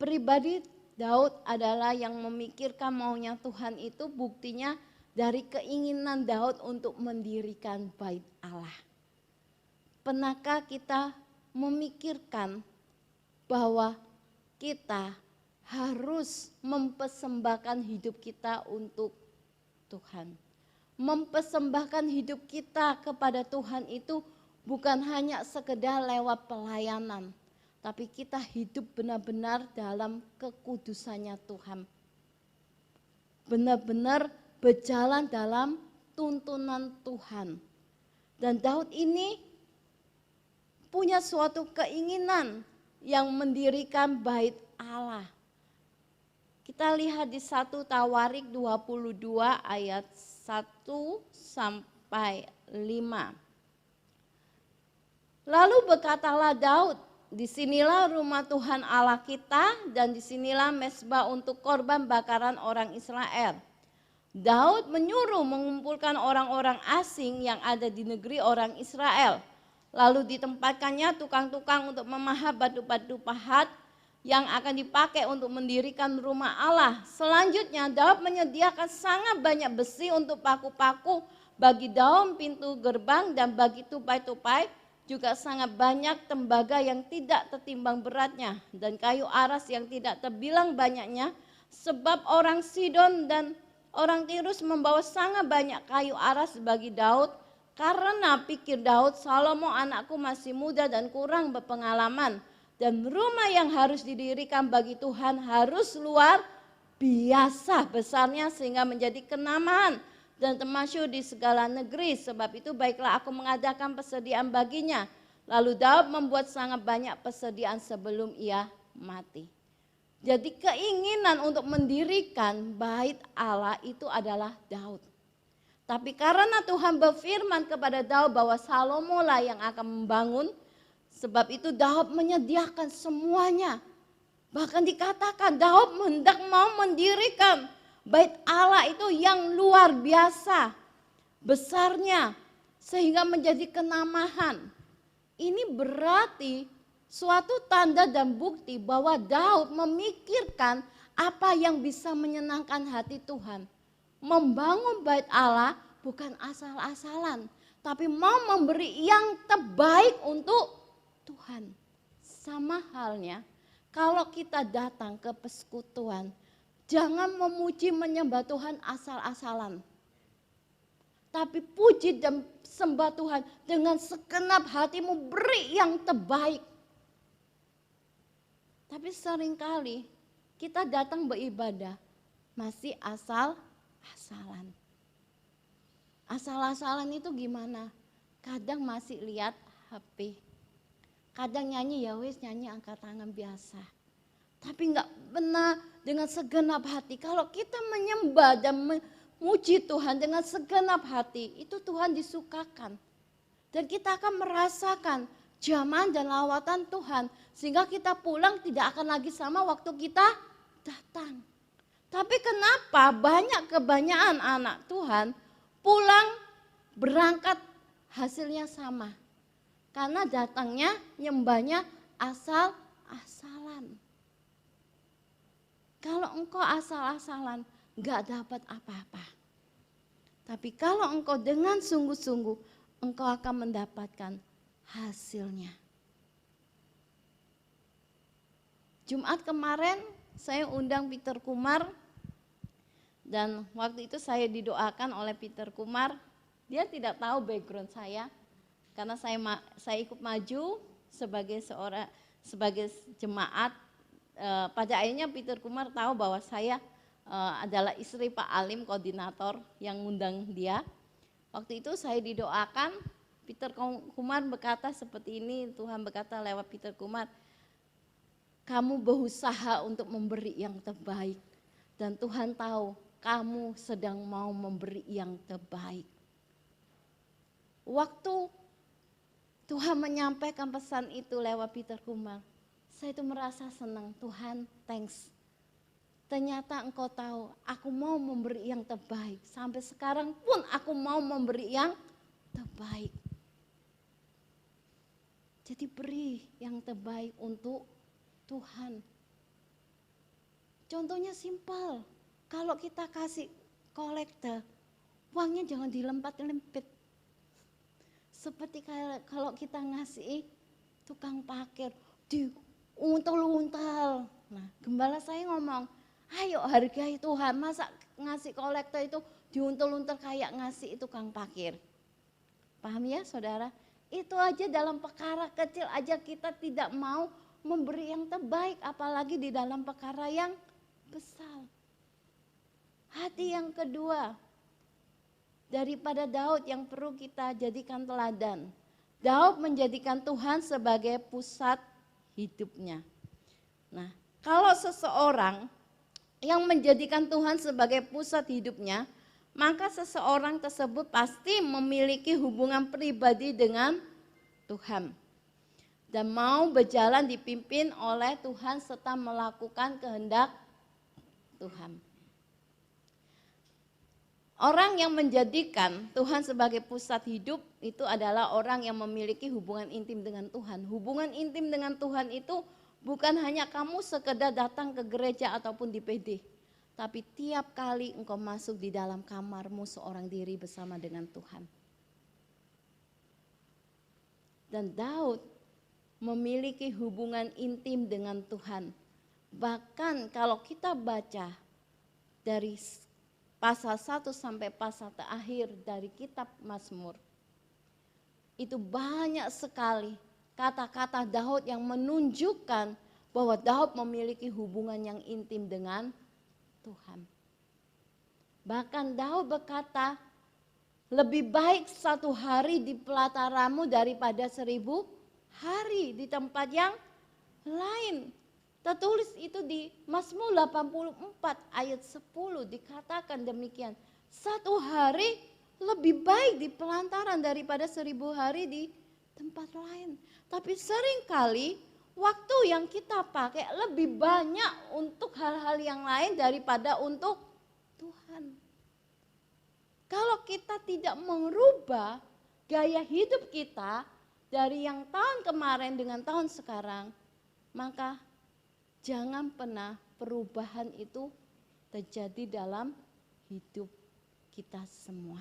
pribadi Daud adalah yang memikirkan maunya Tuhan itu buktinya dari keinginan Daud untuk mendirikan bait Allah. Pernahkah kita memikirkan bahwa kita harus mempersembahkan hidup kita untuk Tuhan? Mempersembahkan hidup kita kepada Tuhan itu bukan hanya sekedar lewat pelayanan, tapi kita hidup benar-benar dalam kekudusannya Tuhan. Benar-benar berjalan dalam tuntunan Tuhan. Dan Daud ini punya suatu keinginan yang mendirikan bait Allah. Kita lihat di 1 Tawarik 22 ayat 1 sampai 5. Lalu berkatalah Daud, disinilah rumah Tuhan Allah kita dan disinilah mezbah untuk korban bakaran orang Israel. Daud menyuruh mengumpulkan orang-orang asing yang ada di negeri orang Israel. Lalu ditempatkannya tukang-tukang untuk memahat batu-batu pahat yang akan dipakai untuk mendirikan rumah Allah. Selanjutnya Daud menyediakan sangat banyak besi untuk paku-paku bagi daun pintu gerbang dan bagi tupai-tupai. Juga sangat banyak tembaga yang tidak tertimbang beratnya dan kayu aras yang tidak terbilang banyaknya, sebab orang Sidon dan orang Tirus membawa sangat banyak kayu aras bagi Daud, karena pikir Daud, Salomo anakku masih muda dan kurang berpengalaman, dan rumah yang harus didirikan bagi Tuhan harus luar biasa besarnya sehingga menjadi kenamaan dan termasyhur di segala negeri. Sebab itu baiklah aku mengadakan persediaan baginya. Lalu Daud membuat sangat banyak persediaan sebelum ia mati. Jadi keinginan untuk mendirikan bait Allah itu adalah Daud. Tapi karena Tuhan berfirman kepada Daud bahwa Salomo lah yang akan membangun, sebab itu Daud menyediakan semuanya. Bahkan dikatakan Daud hendak mau mendirikan bait Allah itu yang luar biasa besarnya sehingga menjadi kenamahan. Ini berarti suatu tanda dan bukti bahwa Daud memikirkan apa yang bisa menyenangkan hati Tuhan. Membangun bait Allah bukan asal-asalan, tapi mau memberi yang terbaik untuk Tuhan. Sama halnya kalau kita datang ke persekutuan, jangan memuji menyembah Tuhan asal-asalan. Tapi puji dan sembah Tuhan dengan segenap hatimu, beri yang terbaik. Tapi seringkali kita datang beribadah masih asal-asalan. Asal-asalan itu gimana? Kadang masih lihat HP. Kadang nyanyi ya wis nyanyi angkat tangan biasa. Tapi enggak benar dengan segenap hati. Kalau kita menyembah dan memuji Tuhan dengan segenap hati, itu Tuhan disukakan. Dan kita akan merasakan jamahan dan lawatan Tuhan. Sehingga kita pulang tidak akan lagi sama waktu kita datang. Tapi kenapa kebanyakan anak Tuhan pulang berangkat hasilnya sama? Karena datangnya nyembahnya asal-asalan. Kalau engkau asal-asalan gak dapat apa-apa. Tapi kalau engkau dengan sungguh-sungguh, engkau akan mendapatkan hasilnya. Jumat kemarin saya undang Peter Kumar. Dan waktu itu saya didoakan oleh Peter Kumar. Dia tidak tahu background saya. Karena saya ikut maju sebagai jemaat. Pada akhirnya Peter Kumar tahu bahwa saya adalah istri Pak Alim, koordinator yang ngundang dia. Waktu itu saya didoakan, Peter Kumar berkata seperti ini, Tuhan berkata lewat Peter Kumar, kamu berusaha untuk memberi yang terbaik. Dan Tuhan tahu kamu sedang mau memberi yang terbaik. Waktu Tuhan menyampaikan pesan itu lewat Peter Kumar, saya itu merasa senang, Tuhan thanks. ternyata engkau tahu, aku mau memberi yang terbaik. Sampai sekarang pun aku mau memberi yang terbaik. Jadi beri yang terbaik untuk Tuhan. Contohnya simpel, kalau kita kasih kolektor, uangnya jangan dilempet-lempet. Seperti kalau kita ngasih tukang parkir, diuntal-untal. Nah, gembala saya ngomong, ayo hargai Tuhan, masa ngasih kolektor itu diuntal-untal kayak ngasih tukang parkir. Paham ya saudara? Itu aja dalam perkara kecil aja kita tidak mau memberi yang terbaik, apalagi di dalam perkara yang besar. Hati yang kedua, daripada Daud yang perlu kita jadikan teladan. Daud menjadikan Tuhan sebagai pusat hidupnya. Nah, kalau seseorang yang menjadikan Tuhan sebagai pusat hidupnya, maka seseorang tersebut pasti memiliki hubungan pribadi dengan Tuhan. Dan mau berjalan dipimpin oleh Tuhan serta melakukan kehendak Tuhan. Orang yang menjadikan Tuhan sebagai pusat hidup itu adalah orang yang memiliki hubungan intim dengan Tuhan. Hubungan intim dengan Tuhan itu bukan hanya kamu sekedar datang ke gereja ataupun di PD. Tapi tiap kali engkau masuk di dalam kamarmu seorang diri bersama dengan Tuhan. Dan Daud memiliki hubungan intim dengan Tuhan. Bahkan kalau kita baca dari pasal 1 sampai pasal terakhir dari kitab Mazmur, itu banyak sekali kata-kata Daud yang menunjukkan bahwa Daud memiliki hubungan yang intim dengan Tuhan. Bahkan Daud berkata, lebih baik 1 hari di pelataramu daripada 1000 hari di tempat yang lain. Tertulis itu di Mazmur 84 ayat 10 dikatakan demikian. 1 hari lebih baik di pelantaran daripada 1000 hari di tempat lain. Tapi seringkali waktu yang kita pakai lebih banyak untuk hal-hal yang lain daripada untuk Tuhan. Kalau kita tidak merubah gaya hidup kita dari yang tahun kemarin dengan tahun sekarang, maka jangan pernah perubahan itu terjadi dalam hidup kita semua.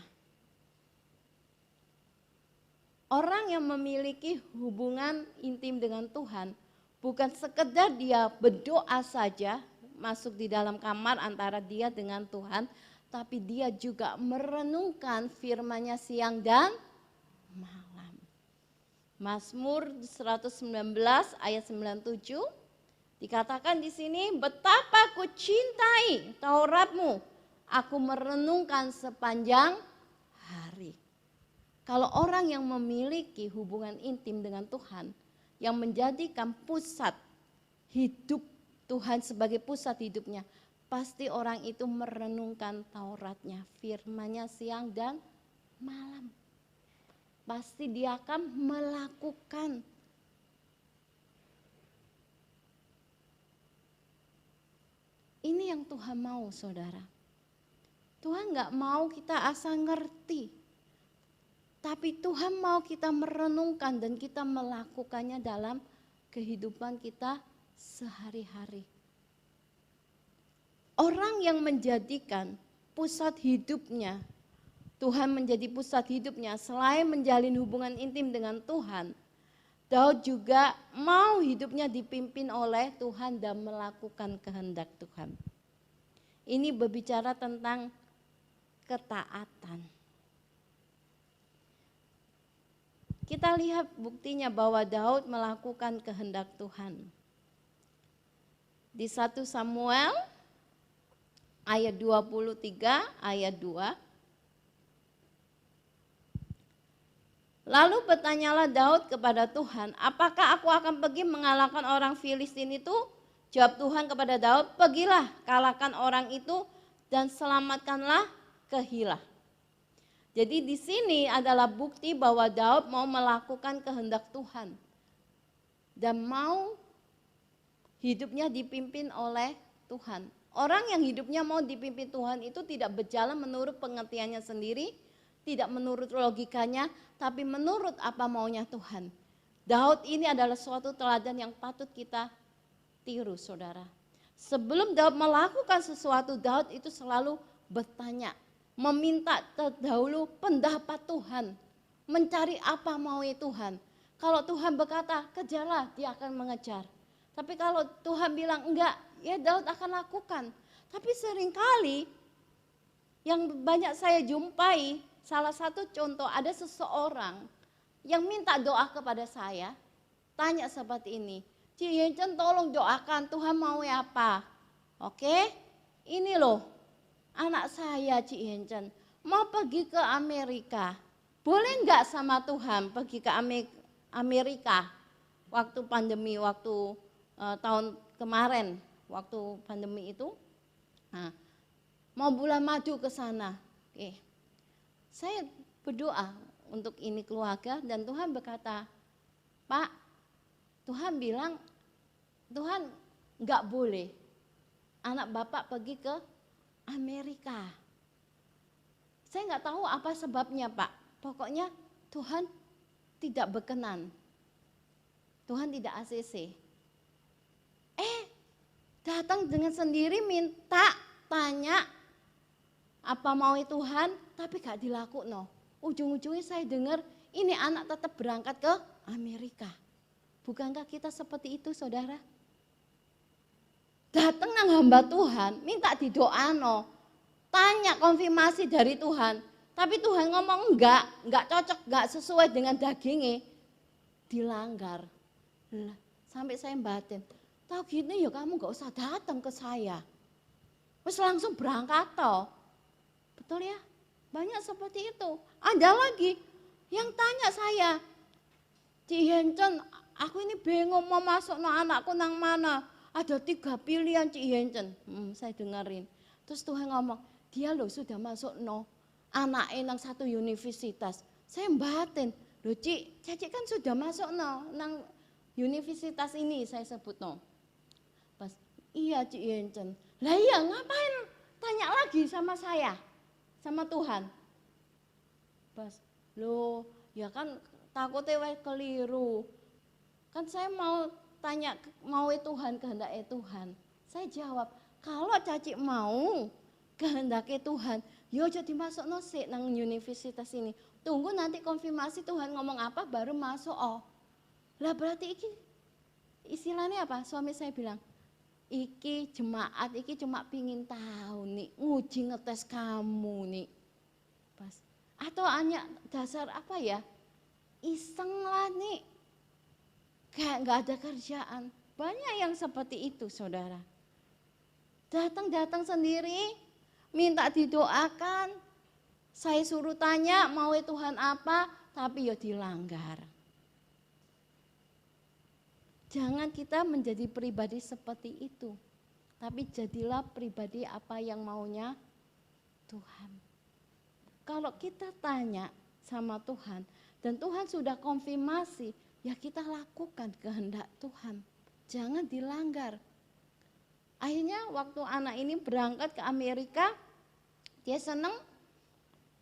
Orang yang memiliki hubungan intim dengan Tuhan bukan sekedar dia berdoa saja masuk di dalam kamar antara dia dengan Tuhan, tapi dia juga merenungkan firman-Nya siang dan malam. Mazmur 119 ayat 97 dikatakan di sini, betapa ku cintai Tauratmu, aku merenungkan sepanjang hari. Kalau orang yang memiliki hubungan intim dengan Tuhan, yang menjadikan pusat hidup Tuhan sebagai pusat hidupnya, pasti orang itu merenungkan Tauratnya, firman-Nya siang dan malam. Pasti dia akan melakukan. Ini yang Tuhan mau, saudara. Tuhan gak mau kita asal ngerti. Tapi Tuhan mau kita merenungkan dan kita melakukannya dalam kehidupan kita sehari-hari. Orang yang menjadikan pusat hidupnya, Tuhan menjadi pusat hidupnya, selain menjalin hubungan intim dengan Tuhan, Daud juga mau hidupnya dipimpin oleh Tuhan dan melakukan kehendak Tuhan. Ini berbicara tentang ketaatan. Kita lihat buktinya bahwa Daud melakukan kehendak Tuhan. Di 1 Samuel ayat 23 ayat 2. Lalu bertanyalah Daud kepada Tuhan, apakah aku akan pergi mengalahkan orang Filistin itu? Jawab Tuhan kepada Daud, pergilah kalahkan orang itu dan selamatkanlah Kehilah. Jadi di sini adalah bukti bahwa Daud mau melakukan kehendak Tuhan dan mau hidupnya dipimpin oleh Tuhan. Orang yang hidupnya mau dipimpin Tuhan itu tidak berjalan menurut pengertiannya sendiri, tidak menurut logikanya, tapi menurut apa maunya Tuhan. Daud ini adalah suatu teladan yang patut kita tiru, saudara. Sebelum Daud melakukan sesuatu, Daud itu selalu bertanya, meminta terdahulu pendapat Tuhan, mencari apa maunya Tuhan. Kalau Tuhan berkata, kejarlah, dia akan mengejar. Tapi kalau Tuhan bilang enggak, ya Daud akan lakukan. Tapi seringkali yang banyak saya jumpai, salah satu contoh ada seseorang yang minta doa kepada saya, tanya seperti ini, Ci Yencen tolong doakan Tuhan mau apa? Oke, ini loh anak saya Ci Yencen mau pergi ke Amerika. Boleh enggak sama Tuhan pergi ke Amerika waktu pandemi, waktu tahun kemarin, waktu pandemi itu, nah, mau bulan madu ke sana. Oke. Saya berdoa untuk ini keluarga dan Tuhan berkata, Pak, Tuhan bilang, Tuhan enggak boleh anak Bapak pergi ke Amerika. Saya enggak tahu apa sebabnya Pak, pokoknya Tuhan tidak berkenan. Tuhan tidak ACC. Datang dengan sendiri minta, tanya apa mau Tuhan, tapi gak dilakukan. Ujung-ujungnya saya dengar ini anak tetap berangkat ke Amerika. Bukankah kita seperti itu, saudara? Datang nang hamba Tuhan, minta didoano, tanya konfirmasi dari Tuhan, tapi Tuhan ngomong enggak cocok, enggak sesuai dengan dagingnya, dilanggar. Sampai saya batin, tahu gini ya kamu gak usah datang ke saya. Terus langsung berangkat toh. Betul ya? Banyak seperti itu. Ada lagi yang tanya saya, Ci Yencen, aku ini bingung mau masuk no anakku nang mana. Ada 3 pilihan Ci Yencen. Saya dengerin. Terus Tuhan ngomong, dia loh sudah masuk no anaknya nang satu universitas. Saya batin, loh Cici kan sudah masuk no nang universitas ini, saya sebut no. Pas, iya Ci Yencen. Lah iya ngapain tanya lagi sama saya, sama Tuhan. Pas, loh ya kan takutnya keliru. Kan saya mau tanya mau Tuhan, kehendak Tuhan. Saya jawab, kalau Caci mau kehendak Tuhan, yo jadi masuk no sik nang universitas ini. Tunggu nanti konfirmasi Tuhan ngomong apa baru masuk. Oh. Lah berarti iki istilahnya apa? Suami saya bilang, iki jemaat, iki cuma pingin tahu nih, nguji ngetes kamu nih. Pas. Atau hanya dasar apa ya? Iseng lah nih. Kayak nggak ada kerjaan. Banyak yang seperti itu, saudara. Datang sendiri, minta didoakan. Saya suruh tanya mau Tuhan apa, tapi ya dilanggar. Jangan kita menjadi pribadi seperti itu. Tapi jadilah pribadi apa yang maunya Tuhan. Kalau kita tanya sama Tuhan dan Tuhan sudah konfirmasi, ya kita lakukan kehendak Tuhan. Jangan dilanggar. Akhirnya waktu anak ini berangkat ke Amerika, dia senang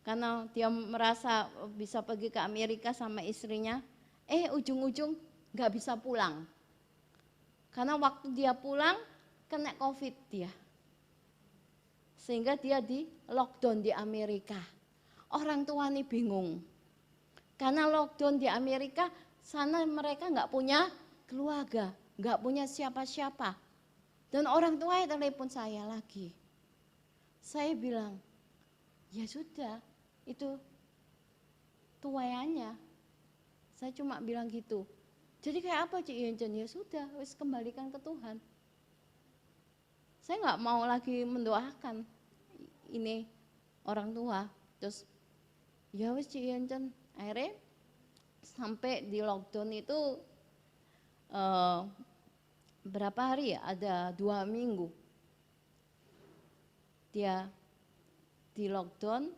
karena dia merasa bisa pergi ke Amerika sama istrinya. Ujung-ujung gak bisa pulang. Karena waktu dia pulang, kena COVID dia. Sehingga dia di lockdown di Amerika. Orang tua ini bingung. Karena lockdown di Amerika, sana mereka gak punya keluarga, gak punya siapa-siapa. Dan orang tua telepon saya lagi. Saya bilang, ya sudah, itu tuayannya. Saya cuma bilang gitu. Jadi kayak apa Cik Yencen? Ya sudah, wis kembalikan ke Tuhan. Saya nggak mau lagi mendoakan ini orang tua. Terus ya wis Cik Yencen, akhirnya sampai di lockdown itu berapa hari ya? Ada 2 minggu. Dia di lockdown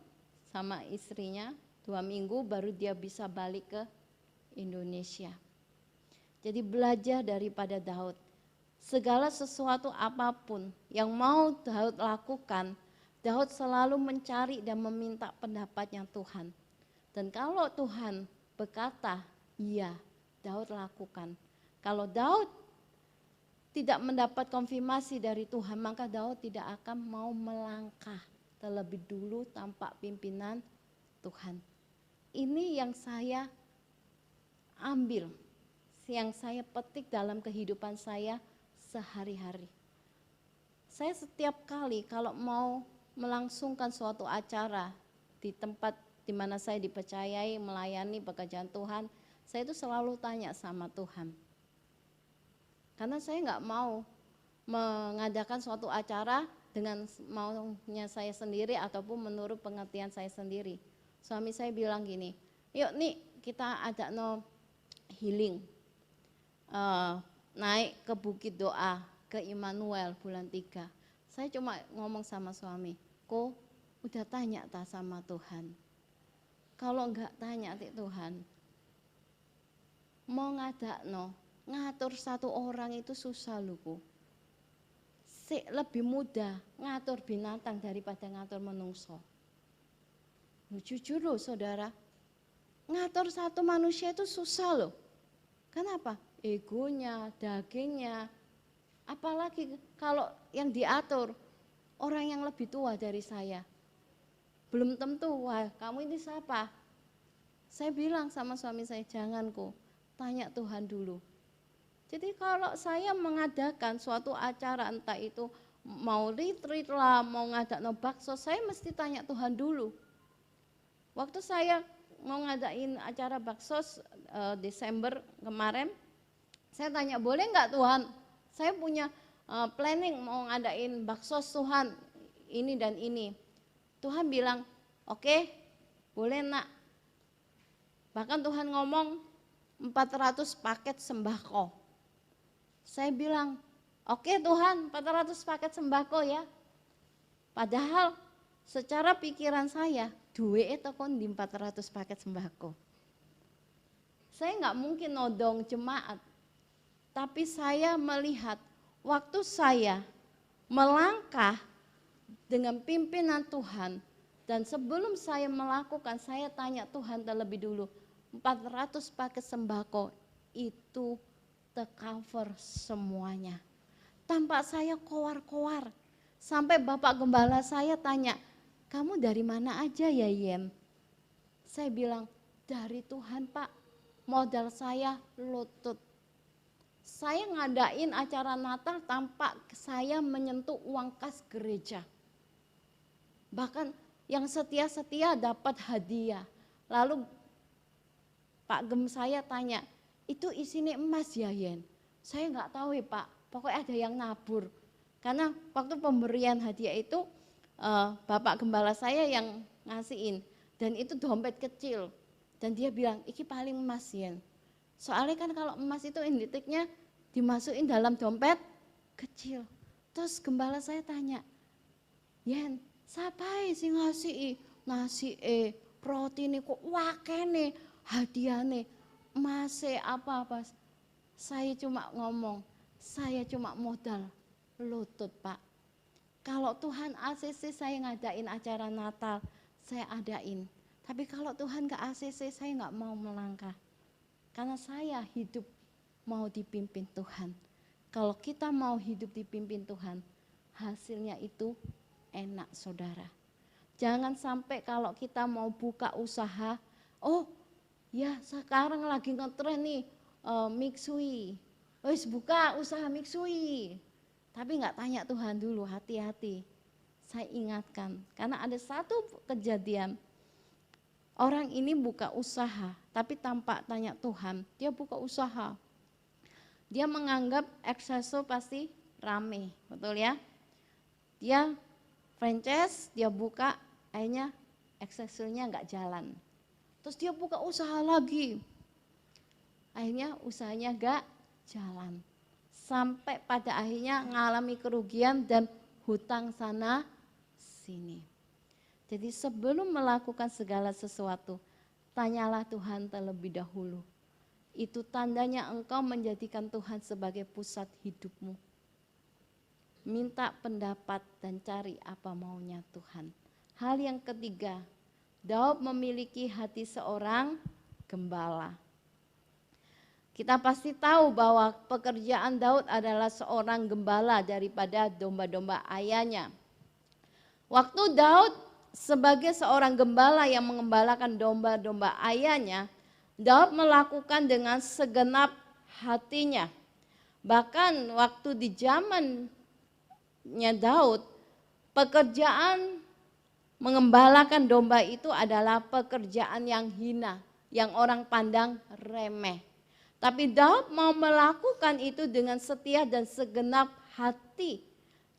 sama istrinya 2 minggu baru dia bisa balik ke Indonesia. Jadi belajar daripada Daud. segala sesuatu apapun yang mau Daud lakukan, Daud selalu mencari dan meminta pendapatnya Tuhan. Dan kalau Tuhan berkata, iya, Daud lakukan. Kalau Daud tidak mendapat konfirmasi dari Tuhan, maka Daud tidak akan mau melangkah terlebih dulu tanpa pimpinan Tuhan. Ini yang saya ambil, yang saya petik dalam kehidupan saya sehari-hari. Saya setiap kali kalau mau melangsungkan suatu acara di tempat di mana saya dipercayai melayani pekerjaan Tuhan, saya itu selalu tanya sama Tuhan. Karena saya nggak mau mengadakan suatu acara dengan maunya saya sendiri ataupun menurut pengertian saya sendiri. Suami saya bilang gini, yuk nih kita ada healing, naik ke Bukit Doa, ke Immanuel bulan 3. Saya cuma ngomong sama suami, kok udah tanya tak sama Tuhan? Kalau enggak tanya Tuhan, mau ngatur satu orang itu susah loh ku. Lebih mudah ngatur binatang daripada ngatur menungso. Jujur loh saudara, ngatur satu manusia itu susah loh. Kenapa? Egonya, dagingnya. Apalagi kalau yang diatur orang yang lebih tua dari saya. Belum tentu, wah kamu ini siapa? Saya bilang sama suami saya, jangan kok, tanya Tuhan dulu. Jadi kalau saya mengadakan suatu acara, entah itu mau retreat lah, mau ngadain bakso, saya mesti tanya Tuhan dulu. Waktu saya mau ngadain acara bakso Desember kemarin, saya tanya, boleh nggak Tuhan? Saya punya planning mau ngadain bakso Tuhan, ini dan ini. Tuhan bilang, oke, boleh nak. Bahkan Tuhan ngomong 400 paket sembako. Saya bilang, oke Tuhan, 400 paket sembako ya. Padahal secara pikiran saya, duit itu kon di 400 paket sembako. Saya nggak mungkin nodong jemaat. Tapi saya melihat waktu saya melangkah dengan pimpinan Tuhan, dan sebelum saya melakukan, saya tanya Tuhan terlebih dulu, 400 paket sembako itu tercover semuanya. Tanpa saya kowar-kowar, sampai Bapak Gembala saya tanya, kamu dari mana aja ya Yen? Saya bilang, dari Tuhan Pak, modal saya lutut. Saya ngadain acara Natal tanpa saya menyentuh uang kas gereja. Bahkan yang setia-setia dapat hadiah. Lalu Pak Gem saya tanya, itu isinya emas ya Yen? Saya nggak tahu ya Pak, pokoknya ada yang nabur. Karena waktu pemberian hadiah itu Bapak Gembala saya yang ngasihin. Dan itu dompet kecil. Dan dia bilang, iki paling emas Yen. Soalnya kan kalau emas itu inditiknya dimasukin dalam dompet kecil. Terus Gembala saya tanya, Yen, siapa sih ngasih protein kok wakene hadiahnya masih apa-apa. Saya cuma ngomong, saya cuma modal lutut Pak. Kalau Tuhan ACC saya ngadain acara Natal, saya adain. Tapi kalau Tuhan gak ACC saya gak mau melangkah. Karena saya hidup mau dipimpin Tuhan. Kalau kita mau hidup dipimpin Tuhan, hasilnya itu enak saudara. Jangan sampai kalau kita mau buka usaha, oh ya sekarang lagi ngetren nih mixui, wis buka usaha mixui. Tapi nggak tanya Tuhan dulu, hati-hati. Saya ingatkan, karena ada satu kejadian, orang ini buka usaha, tapi tanpa tanya Tuhan, dia buka usaha. Dia menganggap Excelso pasti rame, betul ya? Dia franchise, dia buka, akhirnya Excelso-nya nggak jalan. Terus dia buka usaha lagi, akhirnya usahanya nggak jalan. Sampai pada akhirnya mengalami kerugian dan hutang sana sini. Jadi sebelum melakukan segala sesuatu, tanyalah Tuhan terlebih dahulu. Itu tandanya engkau menjadikan Tuhan sebagai pusat hidupmu. minta pendapat dan cari apa maunya Tuhan. Hal yang ketiga, Daud memiliki hati seorang gembala. Kita pasti tahu bahwa pekerjaan Daud adalah seorang gembala daripada domba-domba ayahnya. Waktu Daud sebagai seorang gembala yang mengembalakan domba-domba ayahnya, Daud melakukan dengan segenap hatinya. Bahkan waktu di zamannya Daud, pekerjaan mengembalakan domba itu adalah pekerjaan yang hina, yang orang pandang remeh. Tapi Daud mau melakukan itu dengan setia dan segenap hati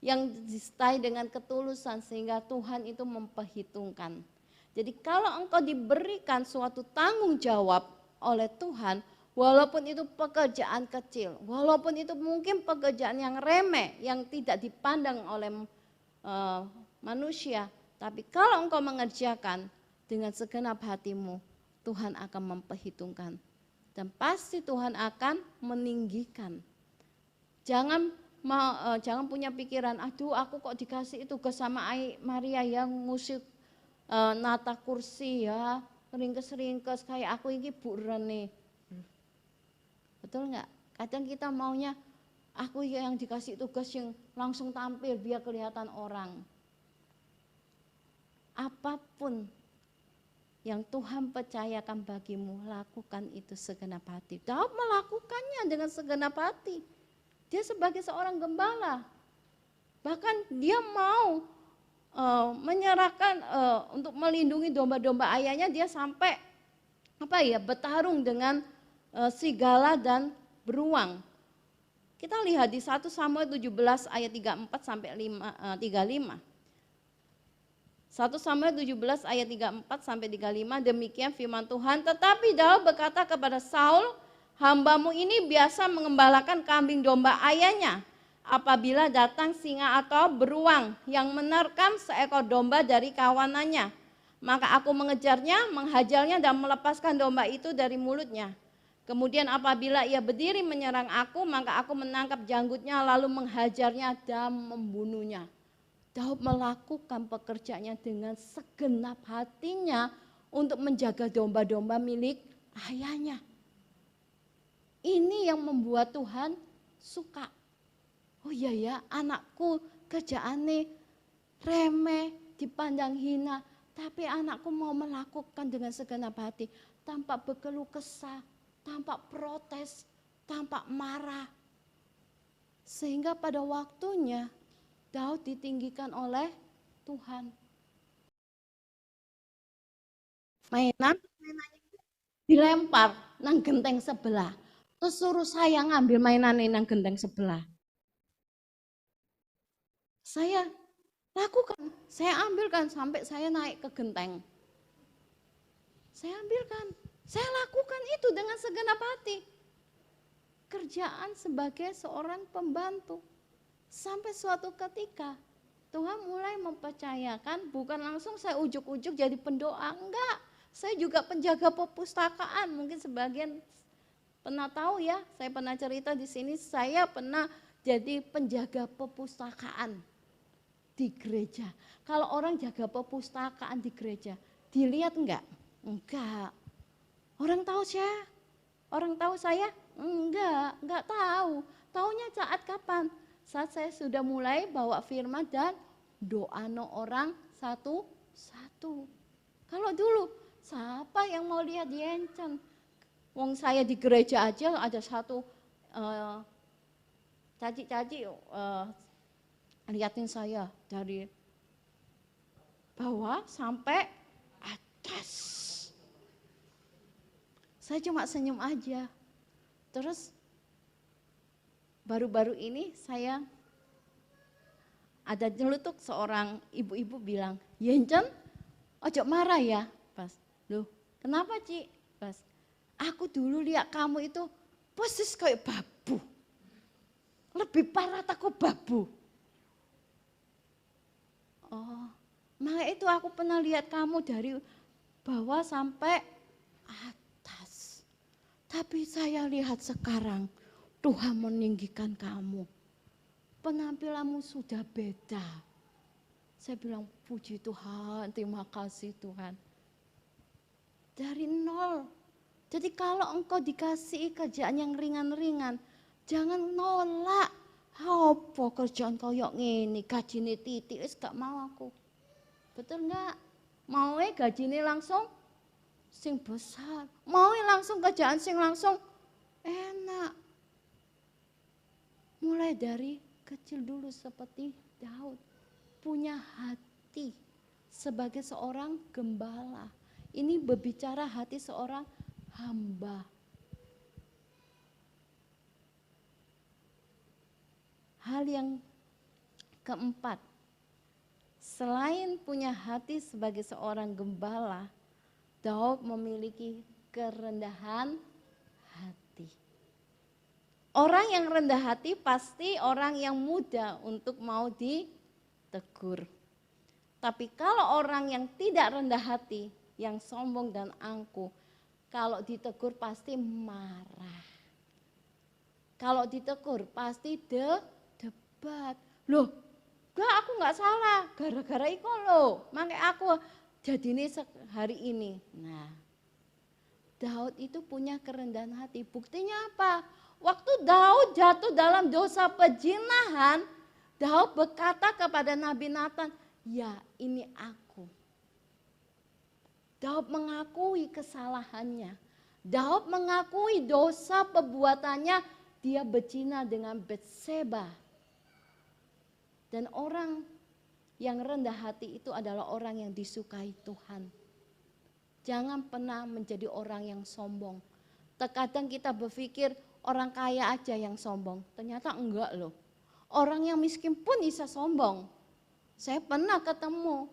yang disertai dengan ketulusan sehingga Tuhan itu memperhitungkan. Jadi kalau engkau diberikan suatu tanggung jawab oleh Tuhan, walaupun itu pekerjaan kecil, walaupun itu mungkin pekerjaan yang remeh, yang tidak dipandang oleh manusia, tapi kalau engkau mengerjakan dengan segenap hatimu, Tuhan akan memperhitungkan. Dan pasti Tuhan akan meninggikan. Jangan punya pikiran, aduh aku kok dikasih tugas sama Maria yang ngusir nata kursi ya, ringkes-ringkes kayak aku ini Bu Rene. Betul nggak? Kadang kita maunya aku yang dikasih tugas yang langsung tampil biar kelihatan orang. Apapun yang Tuhan percayakan bagimu, lakukan itu segenap hati. Daud melakukannya dengan segenap hati. Dia sebagai seorang gembala, bahkan dia mau menyerahkan untuk melindungi domba-domba ayahnya, dia sampai bertarung dengan serigala dan beruang. Kita lihat di 1 Samuel 17 ayat 34 sampai 35. 1 Samuel 17 ayat 34 sampai 35, demikian firman Tuhan. Tetapi Daud berkata kepada Saul, hambamu ini biasa mengembalakan kambing domba ayahnya. Apabila datang singa atau beruang yang menerkam seekor domba dari kawanannya, maka aku mengejarnya, menghajarnya dan melepaskan domba itu dari mulutnya. Kemudian apabila ia berdiri menyerang aku, maka aku menangkap janggutnya lalu menghajarnya dan membunuhnya. Daud melakukan pekerjaannya dengan segenap hatinya untuk menjaga domba-domba milik ayahnya. Ini yang membuat Tuhan suka. Oh iya ya, anakku kerjaannya remeh, dipandang hina, tapi anakku mau melakukan dengan segenap hati, tanpa berkeluh kesah, tanpa protes, tanpa marah. Sehingga pada waktunya Daud ditinggikan oleh Tuhan. Mainannya dilempar nang genteng sebelah. Terus suruh saya ngambil mainannya nang genteng sebelah. Saya lakukan, saya ambilkan sampai saya naik ke genteng. Saya ambilkan, saya lakukan itu dengan segenap hati. Kerjaan sebagai seorang pembantu. Sampai suatu ketika Tuhan mulai mempercayakan, bukan langsung saya ujuk-ujuk jadi pendoa, enggak. Saya juga penjaga perpustakaan, mungkin sebagian pernah tahu ya, saya pernah cerita di sini, saya pernah jadi penjaga perpustakaan di gereja. Kalau orang jaga perpustakaan di gereja, dilihat enggak? Enggak. Orang tahu saya? Orang tahu saya? Enggak tahu. Taunya saat kapan? Saat saya sudah mulai bawa firman dan doa orang satu-satu. Kalau dulu, siapa yang mau lihat Yencen? Wong saya di gereja aja ada satu caci-caci liatin saya dari bawah sampai atas. Saya cuma senyum aja. Terus baru-baru ini saya ada nyeletuk seorang ibu-ibu bilang, Yencen, ojo marah ya. Pas, loh kenapa Ci? Pas, aku dulu lihat kamu itu persis kayak babu. Lebih parah takut babu. Oh, makanya itu aku pernah lihat kamu dari bawah sampai atas. Tapi saya lihat sekarang, Tuhan meninggikan kamu. penampilanmu sudah beda. Saya bilang, puji Tuhan, terima kasih Tuhan. Dari nol. Jadi kalau engkau dikasih kerjaan yang ringan-ringan, jangan nolak. Apa kerjaan koyok ngene, gajine titik, wis gak mau aku. Betul enggak? Mau gajine langsung sing besar. Mau langsung kerjaan sing langsung enak. Mulai dari kecil dulu seperti Daud. Punya hati sebagai seorang gembala. Ini berbicara hati seorang hamba. Hal yang keempat, selain punya hati sebagai seorang gembala, Daud memiliki kerendahan hati. Orang yang rendah hati pasti orang yang mudah untuk mau ditegur. Tapi kalau orang yang tidak rendah hati, yang sombong dan angkuh, kalau ditegur pasti marah. Kalau ditegur pasti debat. Loh, aku nggak salah, gara-gara iku loh, makanya aku jadi ini hari ini. Nah, Daud itu punya kerendahan hati. Buktinya apa? Waktu Daud jatuh dalam dosa pezinahan, Daud berkata kepada Nabi Nathan, ya ini aku. Daud mengakui kesalahannya. Daud mengakui dosa perbuatannya, dia berzina dengan Batseba. Dan orang yang rendah hati itu adalah orang yang disukai Tuhan. Jangan pernah menjadi orang yang sombong. Terkadang kita berpikir orang kaya aja yang sombong. Ternyata enggak loh. Orang yang miskin pun bisa sombong. Saya pernah ketemu.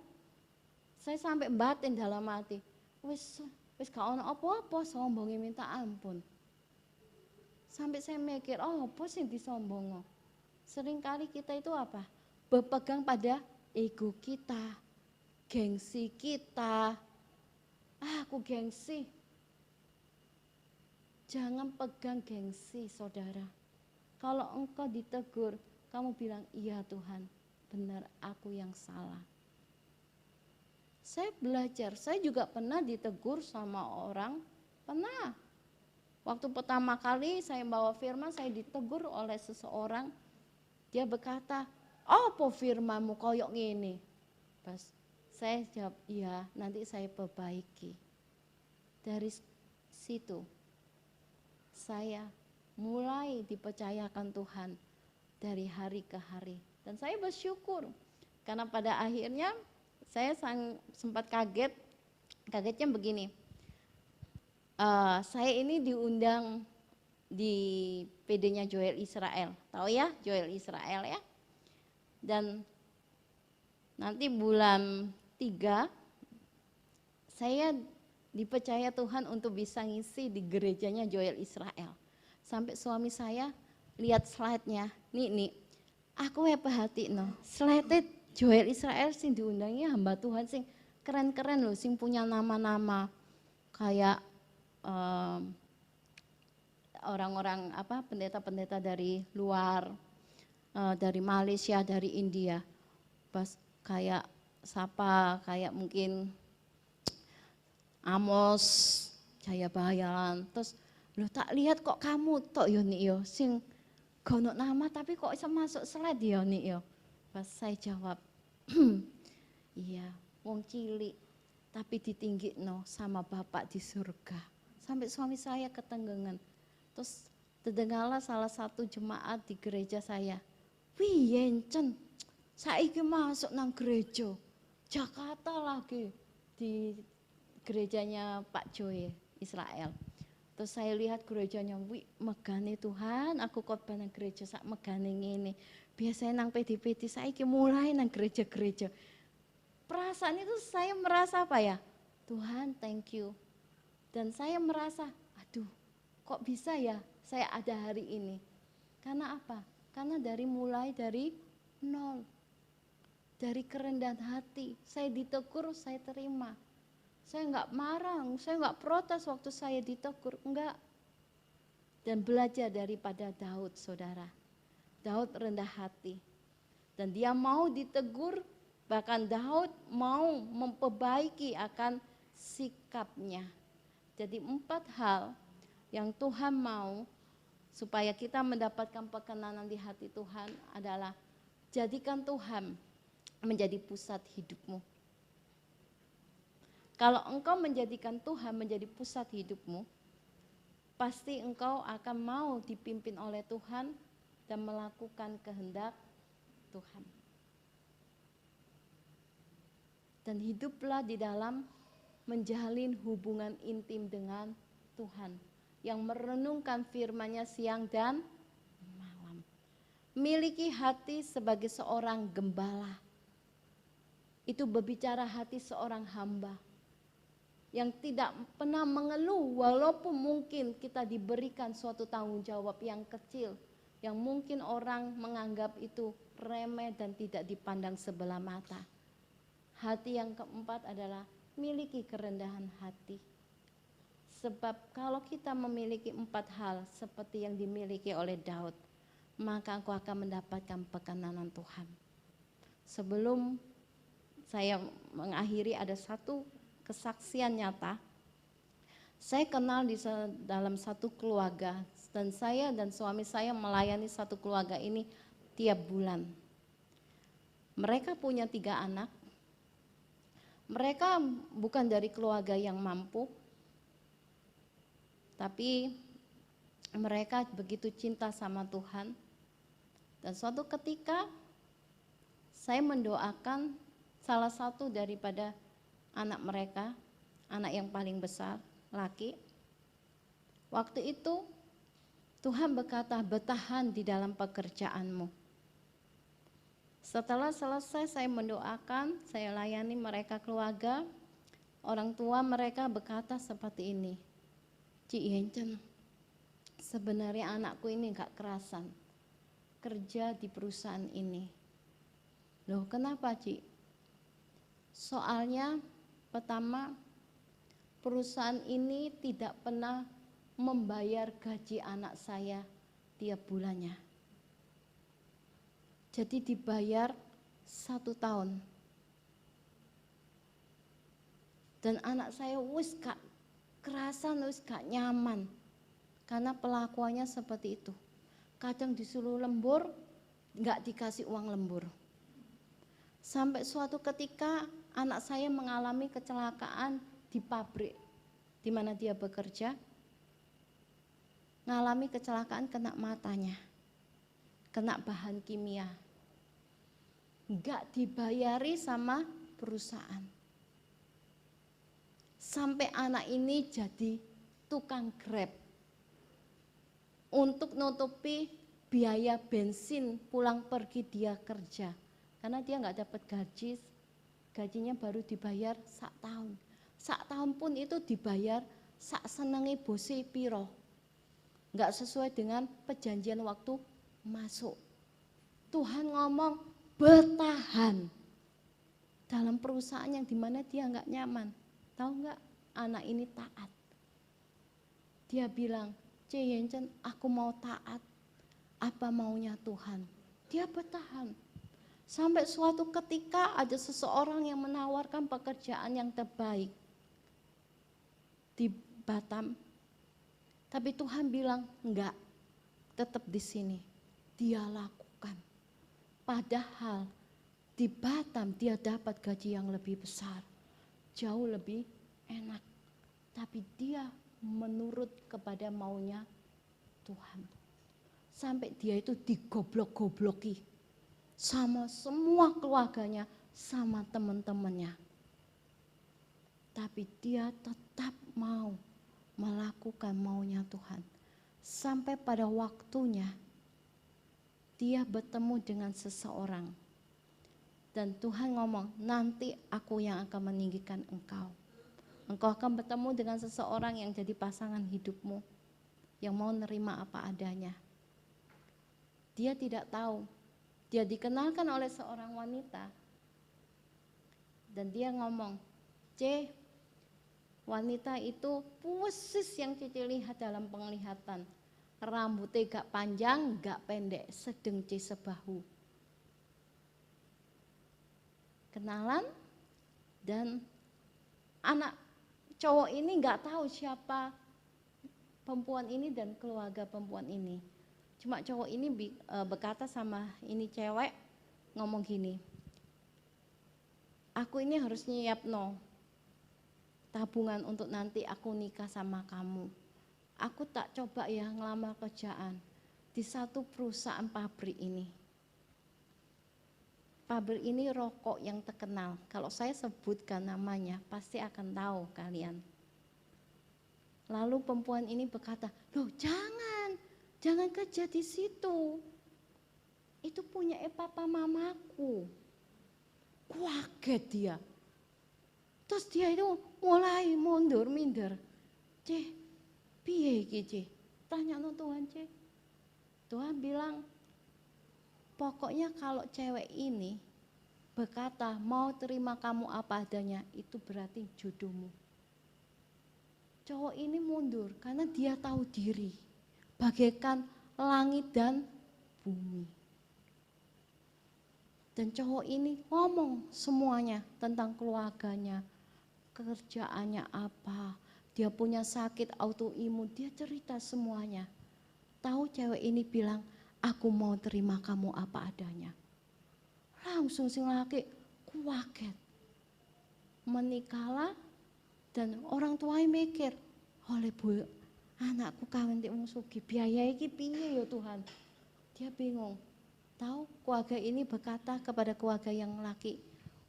Saya sampai batin dalam hati. Wis gak ono apa-apa sombongnya minta ampun. Sampai saya mikir, apa sih disombong? Seringkali kita itu apa? Berpegang pada ego kita, gengsi kita. Aku gengsi. Jangan pegang gengsi, saudara. Kalau engkau ditegur, kamu bilang, iya Tuhan, benar aku yang salah. Saya belajar, saya juga pernah ditegur sama orang, pernah. Waktu pertama kali saya bawa firman, saya ditegur oleh seseorang. Dia berkata, apa firmanmu koyok ngene? Pas saya jawab, iya nanti saya perbaiki. Dari situ, saya mulai dipercayakan Tuhan dari hari ke hari. Dan saya bersyukur, karena pada akhirnya saya sempat kaget. Kagetnya begini, saya ini diundang di PD-nya Joel Israel. Tahu ya Joel Israel ya? Dan nanti bulan 3 saya dipercaya Tuhan untuk bisa ngisi di gerejanya Joel Israel. Sampai suami saya lihat slide-nya, nih, aku perhatiin slide Joel Israel sing diundangnya hamba Tuhan sing keren-keren loh, sing punya nama-nama kayak orang-orang pendeta-pendeta dari luar, dari Malaysia, dari India. Pas kayak kayak mungkin Amos, Jaya Bahayalan. Terus tak lihat kok kamu tok yo nik yo sing gonok nama tapi kok bisa masuk slide yo nik yo. Pas saya jawab, iya, wong cilik tapi ditinggikno sama Bapak di surga. Sampai suami saya ketenggengan. Terus terdengarlah salah satu jemaat di gereja saya. Wih, yencen, saiki masuk nang gereja Jakarta lagi di gerejanya Pak Joe Israel. Terus saya lihat gerejanya, wih megane Tuhan, aku khotbah nang gereja sak megane ngene. Biasanya nang PD-PD saiki mulai nang gereja-gereja. Perasaan itu saya merasa apa ya? Tuhan, thank you. Dan saya merasa, aduh, kok bisa ya saya ada hari ini? Karena apa? Karena mulai dari nol. Dari kerendahan hati, saya ditegur, saya terima. Saya enggak marah, saya enggak protes waktu saya ditegur, enggak. Dan belajar daripada Daud, saudara. Daud rendah hati. Dan dia mau ditegur, bahkan Daud mau memperbaiki akan sikapnya. Jadi 4 hal yang Tuhan mau supaya kita mendapatkan perkenanan di hati Tuhan adalah jadikan Tuhan menjadi pusat hidupmu. Kalau engkau menjadikan Tuhan menjadi pusat hidupmu, pasti engkau akan mau dipimpin oleh Tuhan dan melakukan kehendak Tuhan. Dan hiduplah di dalam menjalin hubungan intim dengan Tuhan, yang merenungkan firman-Nya siang dan malam. Miliki hati sebagai seorang gembala. Itu berbicara hati seorang hamba yang tidak pernah mengeluh, walaupun mungkin kita diberikan suatu tanggung jawab yang kecil, yang mungkin orang menganggap itu remeh dan tidak dipandang sebelah mata. Hati yang keempat adalah miliki kerendahan hati. Sebab kalau kita memiliki 4 hal seperti yang dimiliki oleh Daud, maka engkau akan mendapatkan perkenanan Tuhan. Sebelum saya mengakhiri, ada satu kesaksian nyata. Saya kenal dalam satu keluarga, dan saya dan suami saya melayani satu keluarga ini tiap bulan. Mereka punya 3 anak. Mereka bukan dari keluarga yang mampu, tapi mereka begitu cinta sama Tuhan. Dan suatu ketika saya mendoakan salah satu daripada anak mereka, anak yang paling besar, laki. Waktu itu Tuhan berkata, bertahan di dalam pekerjaanmu. Setelah selesai saya mendoakan, saya layani mereka keluarga, orang tua mereka berkata seperti ini, Cik Yencen, sebenarnya anakku ini gak kerasan kerja di perusahaan ini. Loh kenapa Cik? Soalnya pertama, perusahaan ini tidak pernah membayar gaji anak saya tiap bulannya. Jadi dibayar 1 tahun. Dan anak saya wis gak kerasan, wis gak nyaman. Karena pelakuannya seperti itu. Kadang disuruh lembur, gak dikasih uang lembur. Sampai suatu ketika anak saya mengalami kecelakaan di pabrik di mana dia bekerja. Mengalami kecelakaan, kena matanya, kena bahan kimia. Gak dibayari sama perusahaan. Sampai anak ini jadi tukang Grab untuk nutupi biaya bensin pulang pergi dia kerja. Karena dia gak dapat gaji, gajinya baru dibayar sak tahun. Sak tahun pun itu dibayar sak senengi bose piro. Gak sesuai dengan perjanjian waktu masuk. Tuhan ngomong bertahan dalam perusahaan yang dimana dia gak nyaman. Tahu gak, anak ini taat. Dia bilang, Cik Yencen, aku mau taat apa maunya Tuhan. Dia bertahan. Sampai suatu ketika ada seseorang yang menawarkan pekerjaan yang terbaik di Batam. Tapi Tuhan bilang, enggak, tetap di sini. Dia lakukan. Padahal di Batam dia dapat gaji yang lebih besar, jauh lebih enak. Tapi dia menurut kepada maunya Tuhan. Sampai dia itu digoblok-gobloki sama semua keluarganya, sama teman-temannya. Tapi dia tetap mau melakukan maunya Tuhan. Sampai pada waktunya dia bertemu dengan seseorang. Dan Tuhan ngomong, nanti aku yang akan meninggikan engkau. Engkau akan bertemu dengan seseorang yang jadi pasangan hidupmu, yang mau nerima apa adanya. Dia tidak tahu, dia dikenalkan oleh seorang wanita. Dan dia ngomong, C, wanita itu persis yang Cici lihat dalam penglihatan. rambutnya gak panjang, gak pendek, sedang sebahu. Kenalan, dan anak cowok ini gak tahu siapa perempuan ini dan keluarga perempuan ini. Cuma cowok ini berkata sama ini cewek, ngomong gini, aku ini harus nyiapno tabungan untuk nanti aku nikah sama kamu. Aku tak coba ya ngelamar kerjaan di satu perusahaan pabrik ini. Pabrik ini rokok yang terkenal. Kalau saya sebutkan namanya, pasti akan tahu kalian. Lalu perempuan ini berkata, loh jangan kerja di situ. Itu punya papa mamaku. Kaget dia. Terus dia itu mulai mundur-minder. Piye iki, Cih? Tanya no Tuhan, Cih. Tuhan bilang, pokoknya kalau cewek ini berkata mau terima kamu apa adanya, itu berarti jodohmu. Cowok ini mundur karena dia tahu diri, bagaikan langit dan bumi. Dan cowok ini ngomong semuanya tentang keluarganya, kerjaannya apa, dia punya sakit autoimun, dia cerita semuanya. Tahu cewek ini bilang, aku mau terima kamu apa adanya. Langsung si laki kaget. Menikahlah dan orang tuanya mikir, oleh bu, anakku kawin nek wong sugih, biaya iki piye ya Tuhan. Dia bingung. Tahu keluarga ini berkata kepada keluarga yang laki,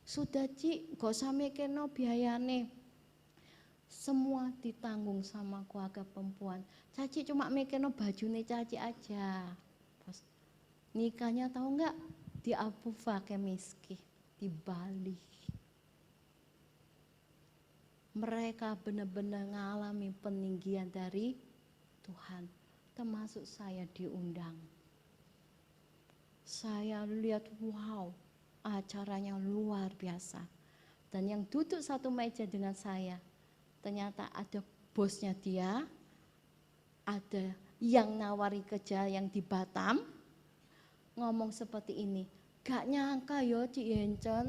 sudah Ci, gak usah mikirno biayane. Semua ditanggung sama keluarga perempuan. Caci cuma mikirno bajune Caci aja. Terus, nikahnya tahu nggak di Abu Fakir Miski di Bali. Mereka benar-benar mengalami peninggian dari Tuhan, termasuk saya diundang. Saya lihat, wow, acaranya luar biasa. Dan yang duduk satu meja dengan saya, ternyata ada bosnya dia, ada yang nawari kerja yang di Batam, ngomong seperti ini, gak nyangka ya Cik Yencen.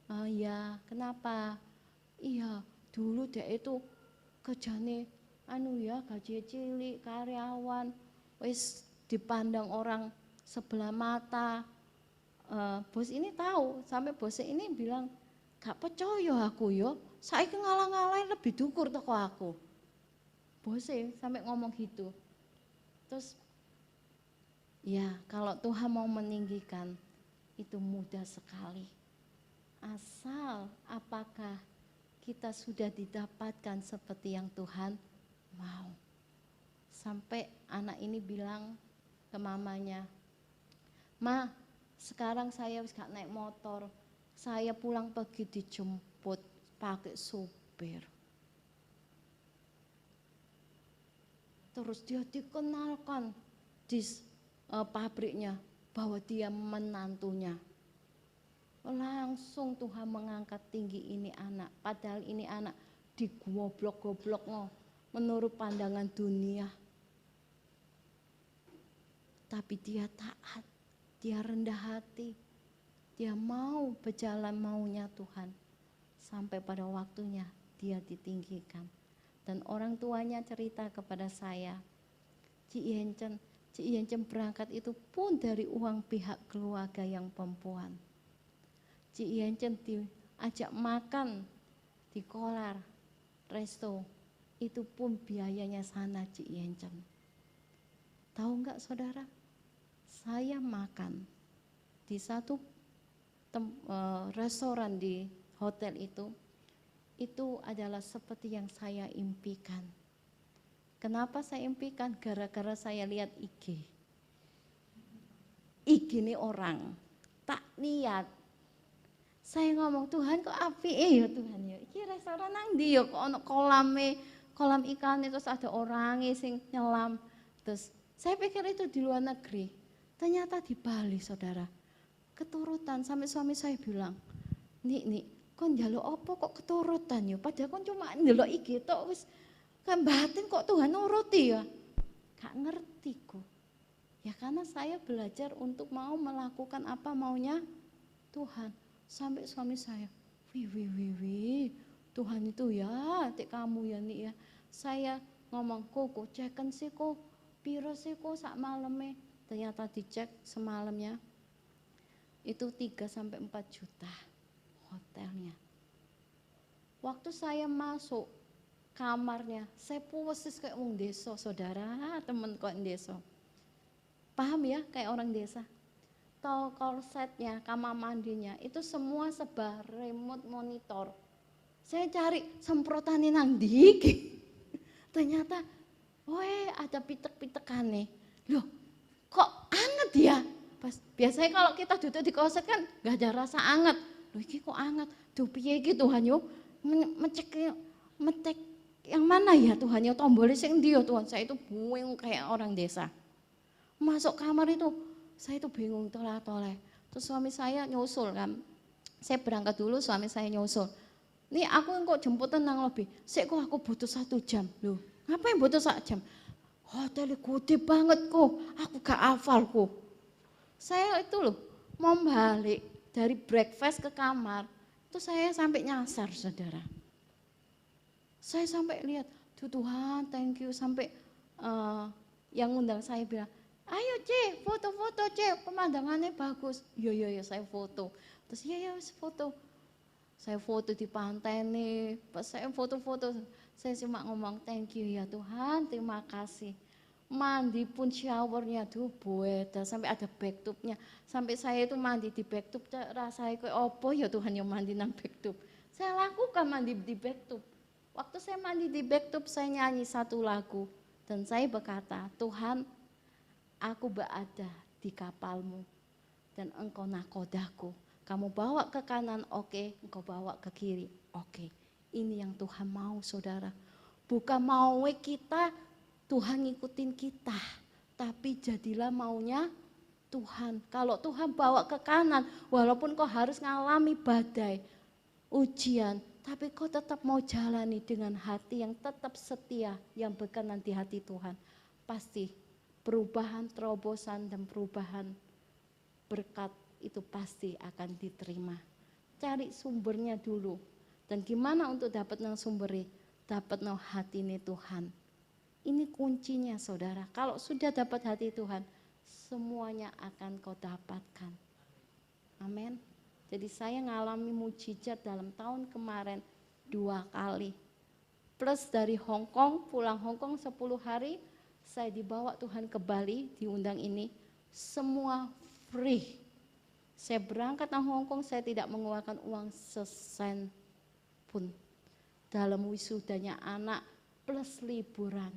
Oh ya, kenapa? Iya, dulu dia itu kerjane gaji cilik, karyawan, wis dipandang orang sebelah mata. Bos ini tahu, sampai bos ini bilang, gak percaya aku yo, saya ngalah-ngalahin lebih dukur toko aku. Bosnya sampai ngomong gitu. Terus ya kalau Tuhan mau meninggikan itu mudah sekali. Asal apakah kita sudah didapatkan seperti yang Tuhan mau. Sampai anak ini bilang ke mamanya, Ma, sekarang saya gak naik motor, saya pulang pergi dijemput pakai supir. Terus dia dikenalkan di pabriknya bahwa dia menantunya. Langsung Tuhan mengangkat tinggi ini anak, padahal ini anak digoblok-goblok menurut pandangan dunia. Tapi dia taat, dia rendah hati, dia mau berjalan maunya Tuhan. Sampai pada waktunya dia ditinggikan. Dan orang tuanya cerita kepada saya, Cik Yencen berangkat itu pun dari uang pihak keluarga yang perempuan. Cik Yencen diajak makan di Kolar, resto, itu pun biayanya sana Cik Yencen. Tahu enggak saudara, saya makan di satu restoran di hotel itu adalah seperti yang saya impikan. Kenapa saya impikan? Gara-gara saya lihat IG. IG ini orang, tak lihat. Saya ngomong, Tuhan kok apik ya Tuhan ya. Iki restoran nang ndi ya kok ono kolam ikan terus ada orang sing nyelam. Terus saya pikir itu di luar negeri. Ternyata di Bali saudara. Keturutan sampai suami saya bilang, Nik, kon njaluk apa kok keturutan ya? Padahal kon cuma ndelok IG tok wis kan batin kok Tuhan nuruti ya. gak ngerti kok. Ya karena saya belajar untuk mau melakukan apa maunya Tuhan. Sampai suami saya, wih, Tuhan itu ya, tek kamu ya nih ya. Saya ngomong, kok ceken sih kok, piro sih kok sak malamnya. Ternyata dicek semalamnya, itu 3-4 juta hotelnya. Waktu saya masuk kamarnya, saya persis kayak orang desa, saudara, temen kok desa. Paham ya, kayak orang desa. Tahu korsetnya, kamar mandinya, itu semua sebar remote monitor. Saya cari semprotan nang diki. Ternyata, ada pitek-pitekane. Loh, kok anget ya? Biasanya kalau kita duduk di korset kan gak ada rasa anget. Loh, ini kok anget? Duh, piye iki Tuhan yo? Metek yang mana ya Tuhan yo? Tombolnya sing ndi yo Tuhan? Saya itu bingung kayak orang desa. Masuk kamar itu, saya itu bingung toleh-toleh. Terus suami saya nyusul kan. Saya berangkat dulu, suami saya nyusul. Nih aku kok jemputan nang lobi. Sik kok aku butuh 1 jam. Loh, ngapain butuh 1 jam? Hotelnya gede banget kok. Aku gak hafal kok. Saya itu loh mau balik dari breakfast ke kamar. Itu saya sampai nyasar, saudara. Saya sampai lihat, Tuhan thank you. Sampai yang undang saya bilang, ayo C, foto-foto C, pemandangannya bagus. Iya, saya foto. Terus iya foto. Saya foto di pantai nih, pas saya foto-foto, saya cuma ngomong thank you ya Tuhan, terima kasih. Mandi pun showernya tuh bueda, sampai ada backtubnya. Sampai saya itu mandi di backtub, rasanya kayak opo ya Tuhan yang mandi nang backtub. Saya lakukan mandi di backtub. Waktu saya mandi di backtub, saya nyanyi 1 lagu. Dan saya berkata, Tuhan, aku berada di kapalmu dan engkau nakodaku. Kamu bawa ke kanan, oke. Engkau bawa ke kiri, oke. Ini yang Tuhan mau, saudara. Bukan mau kita, Tuhan ngikutin kita. Tapi jadilah maunya Tuhan. Kalau Tuhan bawa ke kanan, walaupun kau harus ngalami badai, ujian, tapi kau tetap mau jalani dengan hati yang tetap setia, yang berkenan di hati Tuhan. Pasti perubahan terobosan dan perubahan berkat itu pasti akan diterima. Cari sumbernya dulu. Dan gimana untuk dapat nang sumberi? Dapat nang hati ini Tuhan. Ini kuncinya saudara. Kalau sudah dapat hati Tuhan, semuanya akan kau dapatkan. Amin. Jadi saya ngalami mujizat dalam tahun kemarin 2 kali. Plus dari Hong Kong, pulang Hong Kong 10 hari, saya dibawa Tuhan ke Bali, diundang ini. Semua free. Saya berangkat ke Hong Kong, saya tidak mengeluarkan uang sesen pun. Dalam wisudanya anak plus liburan.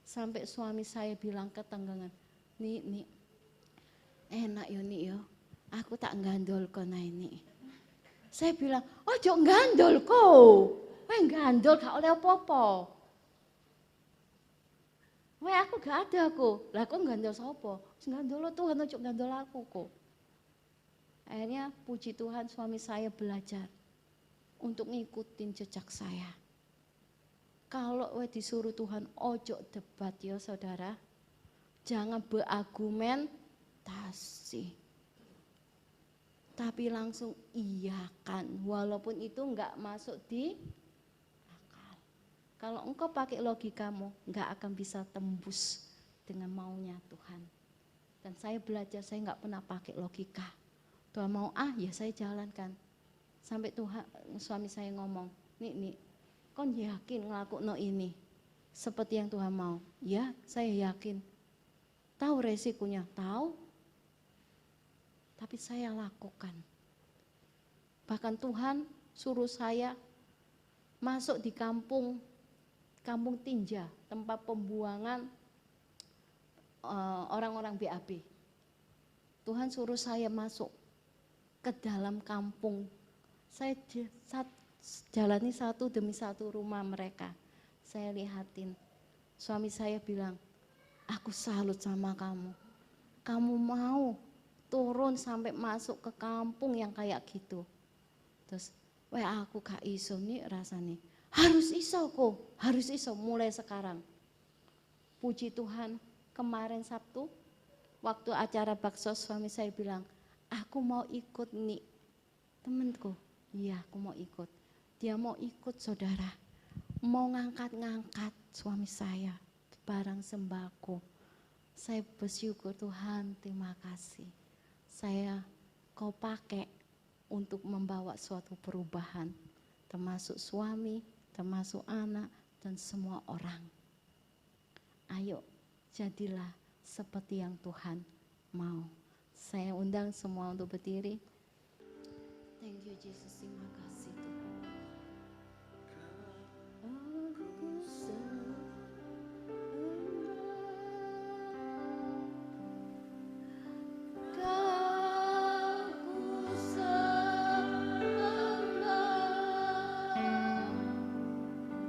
Sampai suami saya bilang ke tenggangan, nih, enak yo nih yo, aku tak gandol kau ini. Saya bilang, jangan gandol kau, gandol gak oleh apa-apa. Aku gak ada kok, lah kok gandol sopo? Gandol Tuhan, ojo gandol aku kok. Akhirnya puji Tuhan suami saya belajar untuk ngikutin jejak saya. Kalau disuruh Tuhan ojo debat ya saudara, jangan berargumentasi, tapi langsung iyakan, walaupun itu enggak masuk di akal. Kalau engkau pakai logikamu, enggak akan bisa tembus dengan maunya Tuhan. Dan saya belajar, saya enggak pernah pakai logika. Tuhan mau ya saya jalankan. Sampai Tuhan, suami saya ngomong, nih, kon yakin ngelakuin ini seperti yang Tuhan mau? Ya, saya yakin. Tahu resikonya? Tahu. Tapi saya lakukan. Bahkan Tuhan suruh saya masuk di kampung Tinja, tempat pembuangan orang-orang BAB. Tuhan suruh saya masuk ke dalam kampung. Saya jalani 1 demi 1 rumah mereka. Saya lihatin. Suami saya bilang, aku salut sama kamu. Kamu mau turun sampai masuk ke kampung yang kayak gitu. Terus, aku gak iso nih rasanya. Harus iso kok, harus iso mulai sekarang. Puji Tuhan, kemarin Sabtu, waktu acara bakso suami saya bilang, aku mau ikut nih temanku. Iya, aku mau ikut. Dia mau ikut saudara, mau ngangkat-ngangkat suami saya barang sembako. Saya bersyukur Tuhan, terima kasih. Kau pakai untuk membawa suatu perubahan, termasuk suami, termasuk anak, dan semua orang. Ayo, jadilah seperti yang Tuhan mau. Saya undang semua untuk berdiri. Thank you Jesus, terima kasih Tuhan. Aku sembah, Kau ku sembah,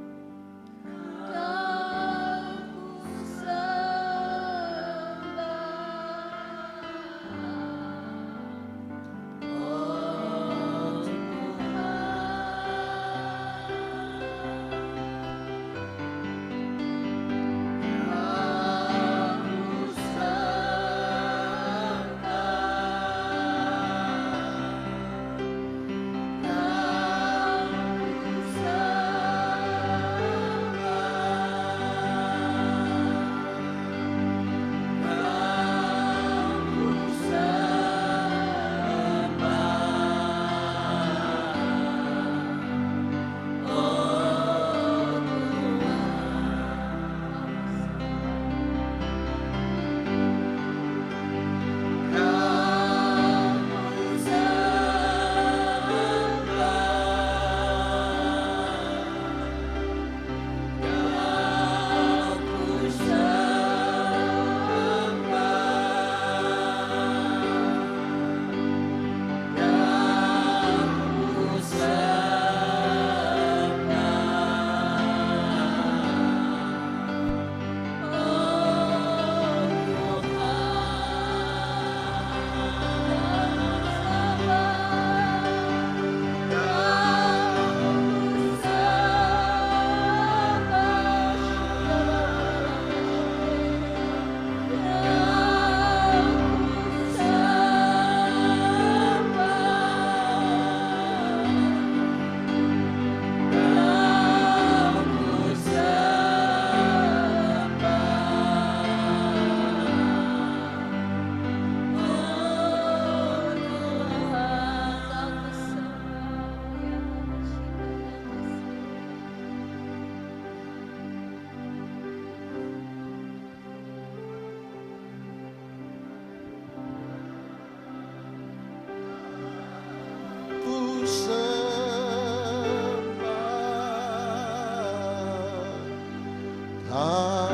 Kau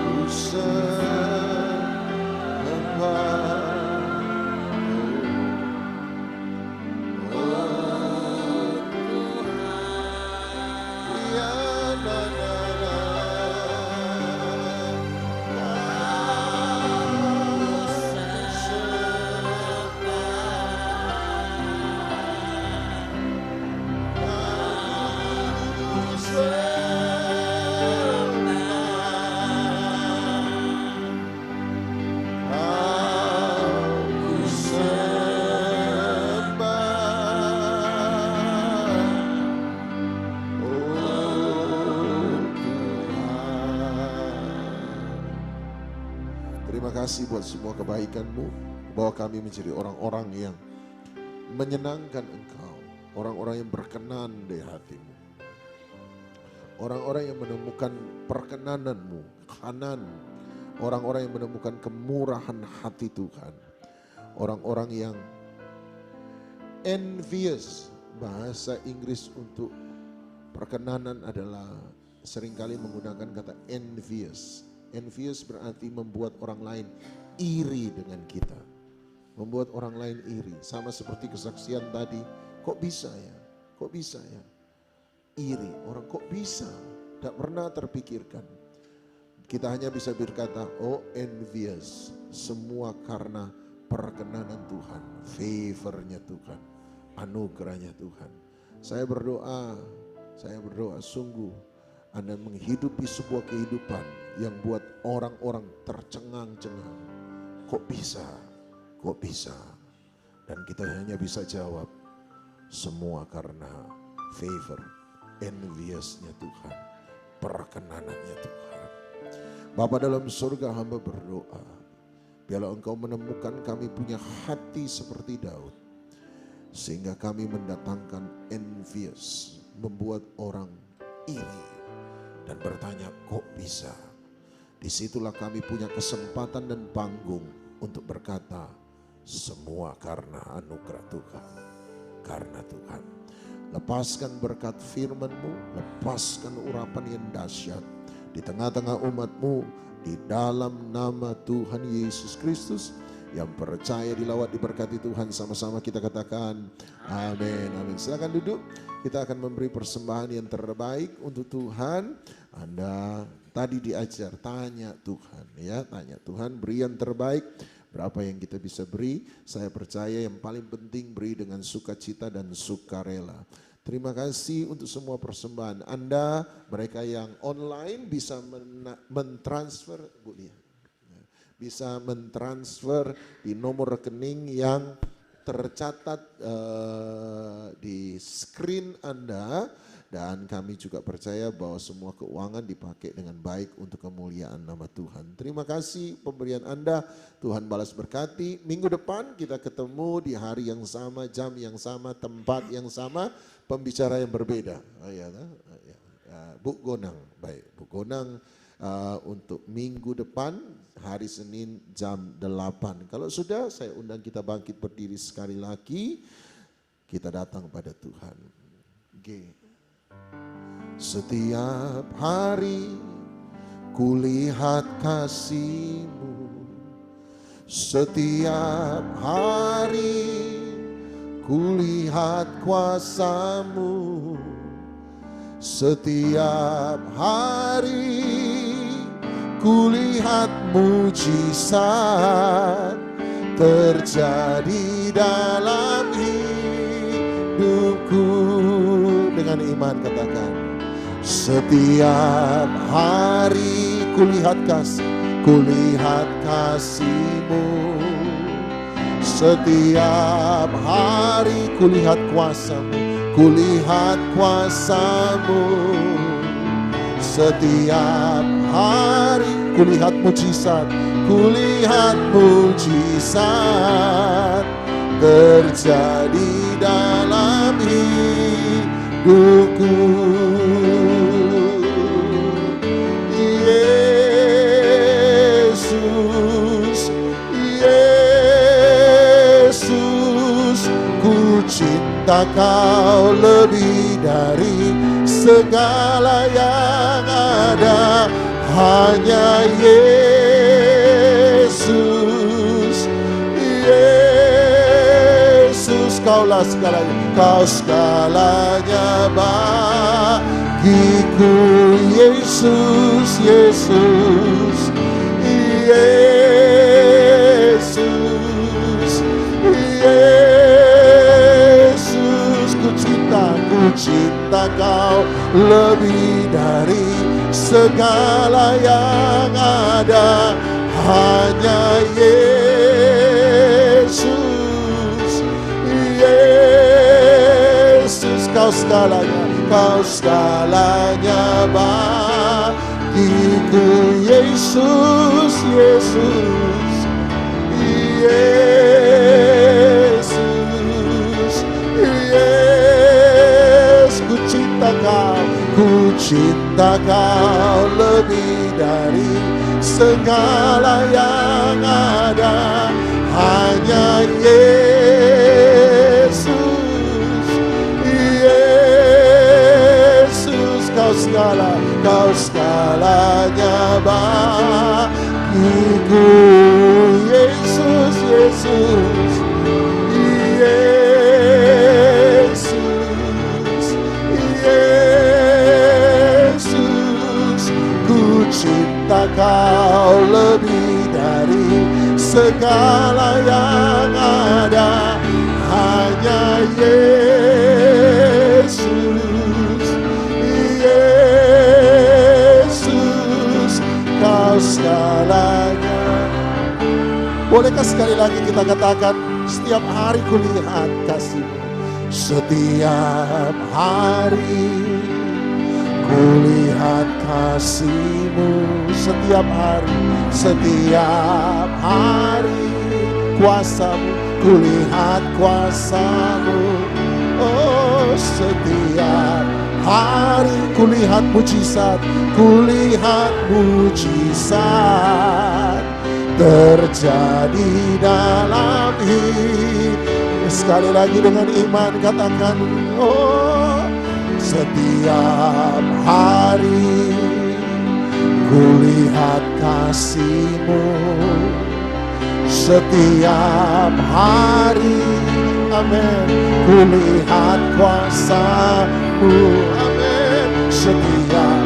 ku sembah, oh Terima kasih buat semua kebaikan-Mu, bahwa kami menjadi orang-orang yang menyenangkan Engkau, orang-orang yang berkenan di hati-Mu, orang-orang yang menemukan perkenanan-Mu, Hanan, orang-orang yang menemukan kemurahan hati Tuhan, orang-orang yang envious. Bahasa Inggris untuk perkenanan adalah seringkali menggunakan kata envious. Envious berarti membuat orang lain iri dengan kita. Membuat orang lain iri. Sama seperti kesaksian tadi. Kok bisa ya? Kok bisa ya? Iri. Orang kok bisa? Tidak pernah terpikirkan. Kita hanya bisa berkata, oh envious. Semua karena perkenanan Tuhan. Favornya Tuhan. Anugerahnya Tuhan. Saya berdoa sungguh Anda menghidupi sebuah kehidupan yang buat orang-orang tercengang-cengang. Kok bisa? Kok bisa? Dan kita hanya bisa jawab, semua karena favor, envious-nya Tuhan, perkenanannya Tuhan. Bapa dalam surga, hamba berdoa, biarlah Engkau menemukan kami punya hati seperti Daud, sehingga kami mendatangkan envious, membuat orang iri dan bertanya, kok bisa? Disitulah kami punya kesempatan dan panggung untuk berkata, semua karena anugerah Tuhan, karena Tuhan. Lepaskan berkat firman-Mu, lepaskan urapan yang dahsyat di tengah-tengah umat-Mu, di dalam nama Tuhan Yesus Kristus. Yang percaya dilawat diberkati Tuhan, sama-sama kita katakan amin, amin. Silakan duduk, kita akan memberi persembahan yang terbaik untuk Tuhan. Anda tadi diajar, tanya Tuhan ya, tanya Tuhan, beri yang terbaik. Berapa yang kita bisa beri? Saya percaya yang paling penting beri dengan sukacita dan sukarela. Terima kasih untuk semua persembahan Anda. Mereka yang online bisa mentransfer, Bu Lia, bisa mentransfer di nomor rekening yang tercatat di screen Anda. Dan kami juga percaya bahwa semua keuangan dipakai dengan baik untuk kemuliaan nama Tuhan. Terima kasih pemberian Anda, Tuhan balas berkati. Minggu depan kita ketemu di hari yang sama, jam yang sama, tempat yang sama, pembicara yang berbeda. Bu Gonang, baik Bu Gonang untuk minggu depan hari Senin jam 8. Kalau sudah, saya undang kita bangkit berdiri sekali lagi, kita datang pada Tuhan. Setiap hari kulihat kasih-Mu, setiap hari kulihat kuasa-Mu, setiap hari kulihat mujizat terjadi dalam hidupku. Dengan iman katakan, setiap hari kulihat kasih, kulihat kasih-Mu. Setiap hari kulihat kuasa-Mu, kulihat kuasa-Mu. Setiap hari kulihat mujizat, kulihat mujizat terjadi dalam hidupku. Yesus, Yesus, ku cinta Kau lebih dari segala yang ada. Hanya Yesus, Yesus, Kaulah segalanya, Kau segalanya bagiku. Yesus, Yesus, Yesus, Yesus, ku cinta Kau lebih dari segala yang ada. Hanya Yesus, Yesus, Kau segalanya, Kau segalanya bagiku. Yesus, Yesus, Yesus, Yesus, ku cinta Kau, ku cinta Kau lebih dari segala yang ada. Hanya Yesus, Yesus, Kau segalanya bagiku. Yesus, Yesus, Yesus, Yesus, ku cinta Kau lebih dari segala yang ada. Hanya Yesus, Yesus, Bolehkah sekali lagi kita katakan, setiap hari kulihat kasih-Mu. Setiap hari kulihat kasih-Mu. Setiap hari kuasa-Mu, kulihat kuasa-Mu. Oh, setiap hari kulihat mujizat terjadi dalam hidup. Sekali lagi dengan iman katakan, oh, setiap hari kulihat kasih-Mu. Setiap hari, amin, kulihat kuasa-Mu, amin. Setiap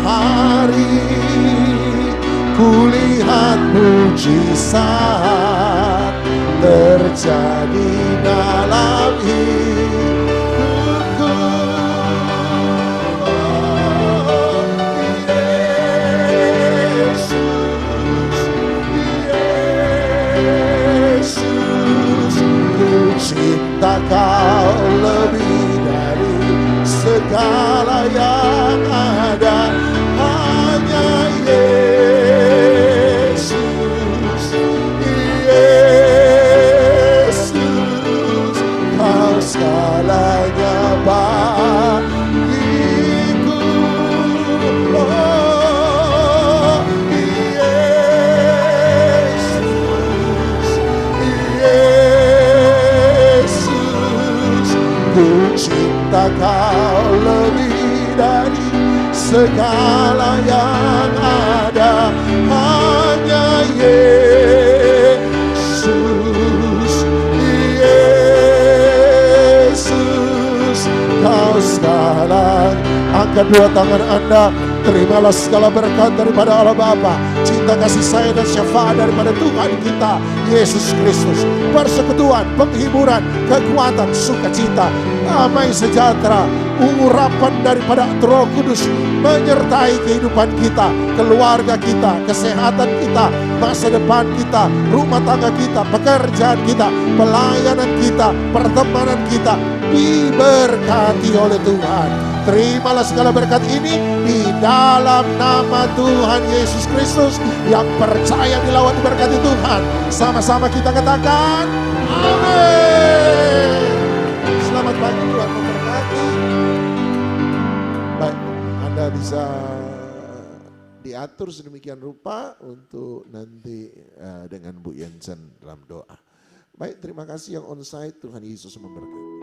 hari kulihat mujizat terjadi dalam hidupku. Oh, Yesus, ku cinta Kau lebih dari segala yang ada. Hanya Yesus, Kau segalanya bagiku. Oh, Yesus, ku cinta Kau lebih dari segala yang ada. Hanya Yesus, Kau segala. Angkat dua tangan Anda, terimalah segala berkat daripada Allah Bapa, cinta kasih sayang dan syafaat daripada Tuhan kita Yesus Kristus, persekutuan, penghiburan, kekuatan, sukacita, damai sejahtera, urapan daripada Roh Kudus menyertai kehidupan kita, keluarga kita, kesehatan kita, masa depan kita, rumah tangga kita, pekerjaan kita, pelayanan kita, pertemanan kita diberkati oleh Tuhan. Terimalah segala berkat ini di dalam nama Tuhan Yesus Kristus. Yang percaya dilawan diberkati Tuhan, sama-sama kita katakan amin. Selamat pagi, Tuhan memberkati. Baik, Anda bisa diatur sedemikian rupa untuk nanti dengan Bu Yensen dalam doa. Baik, terima kasih yang onsite. Tuhan Yesus memberkati.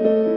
Tuhan.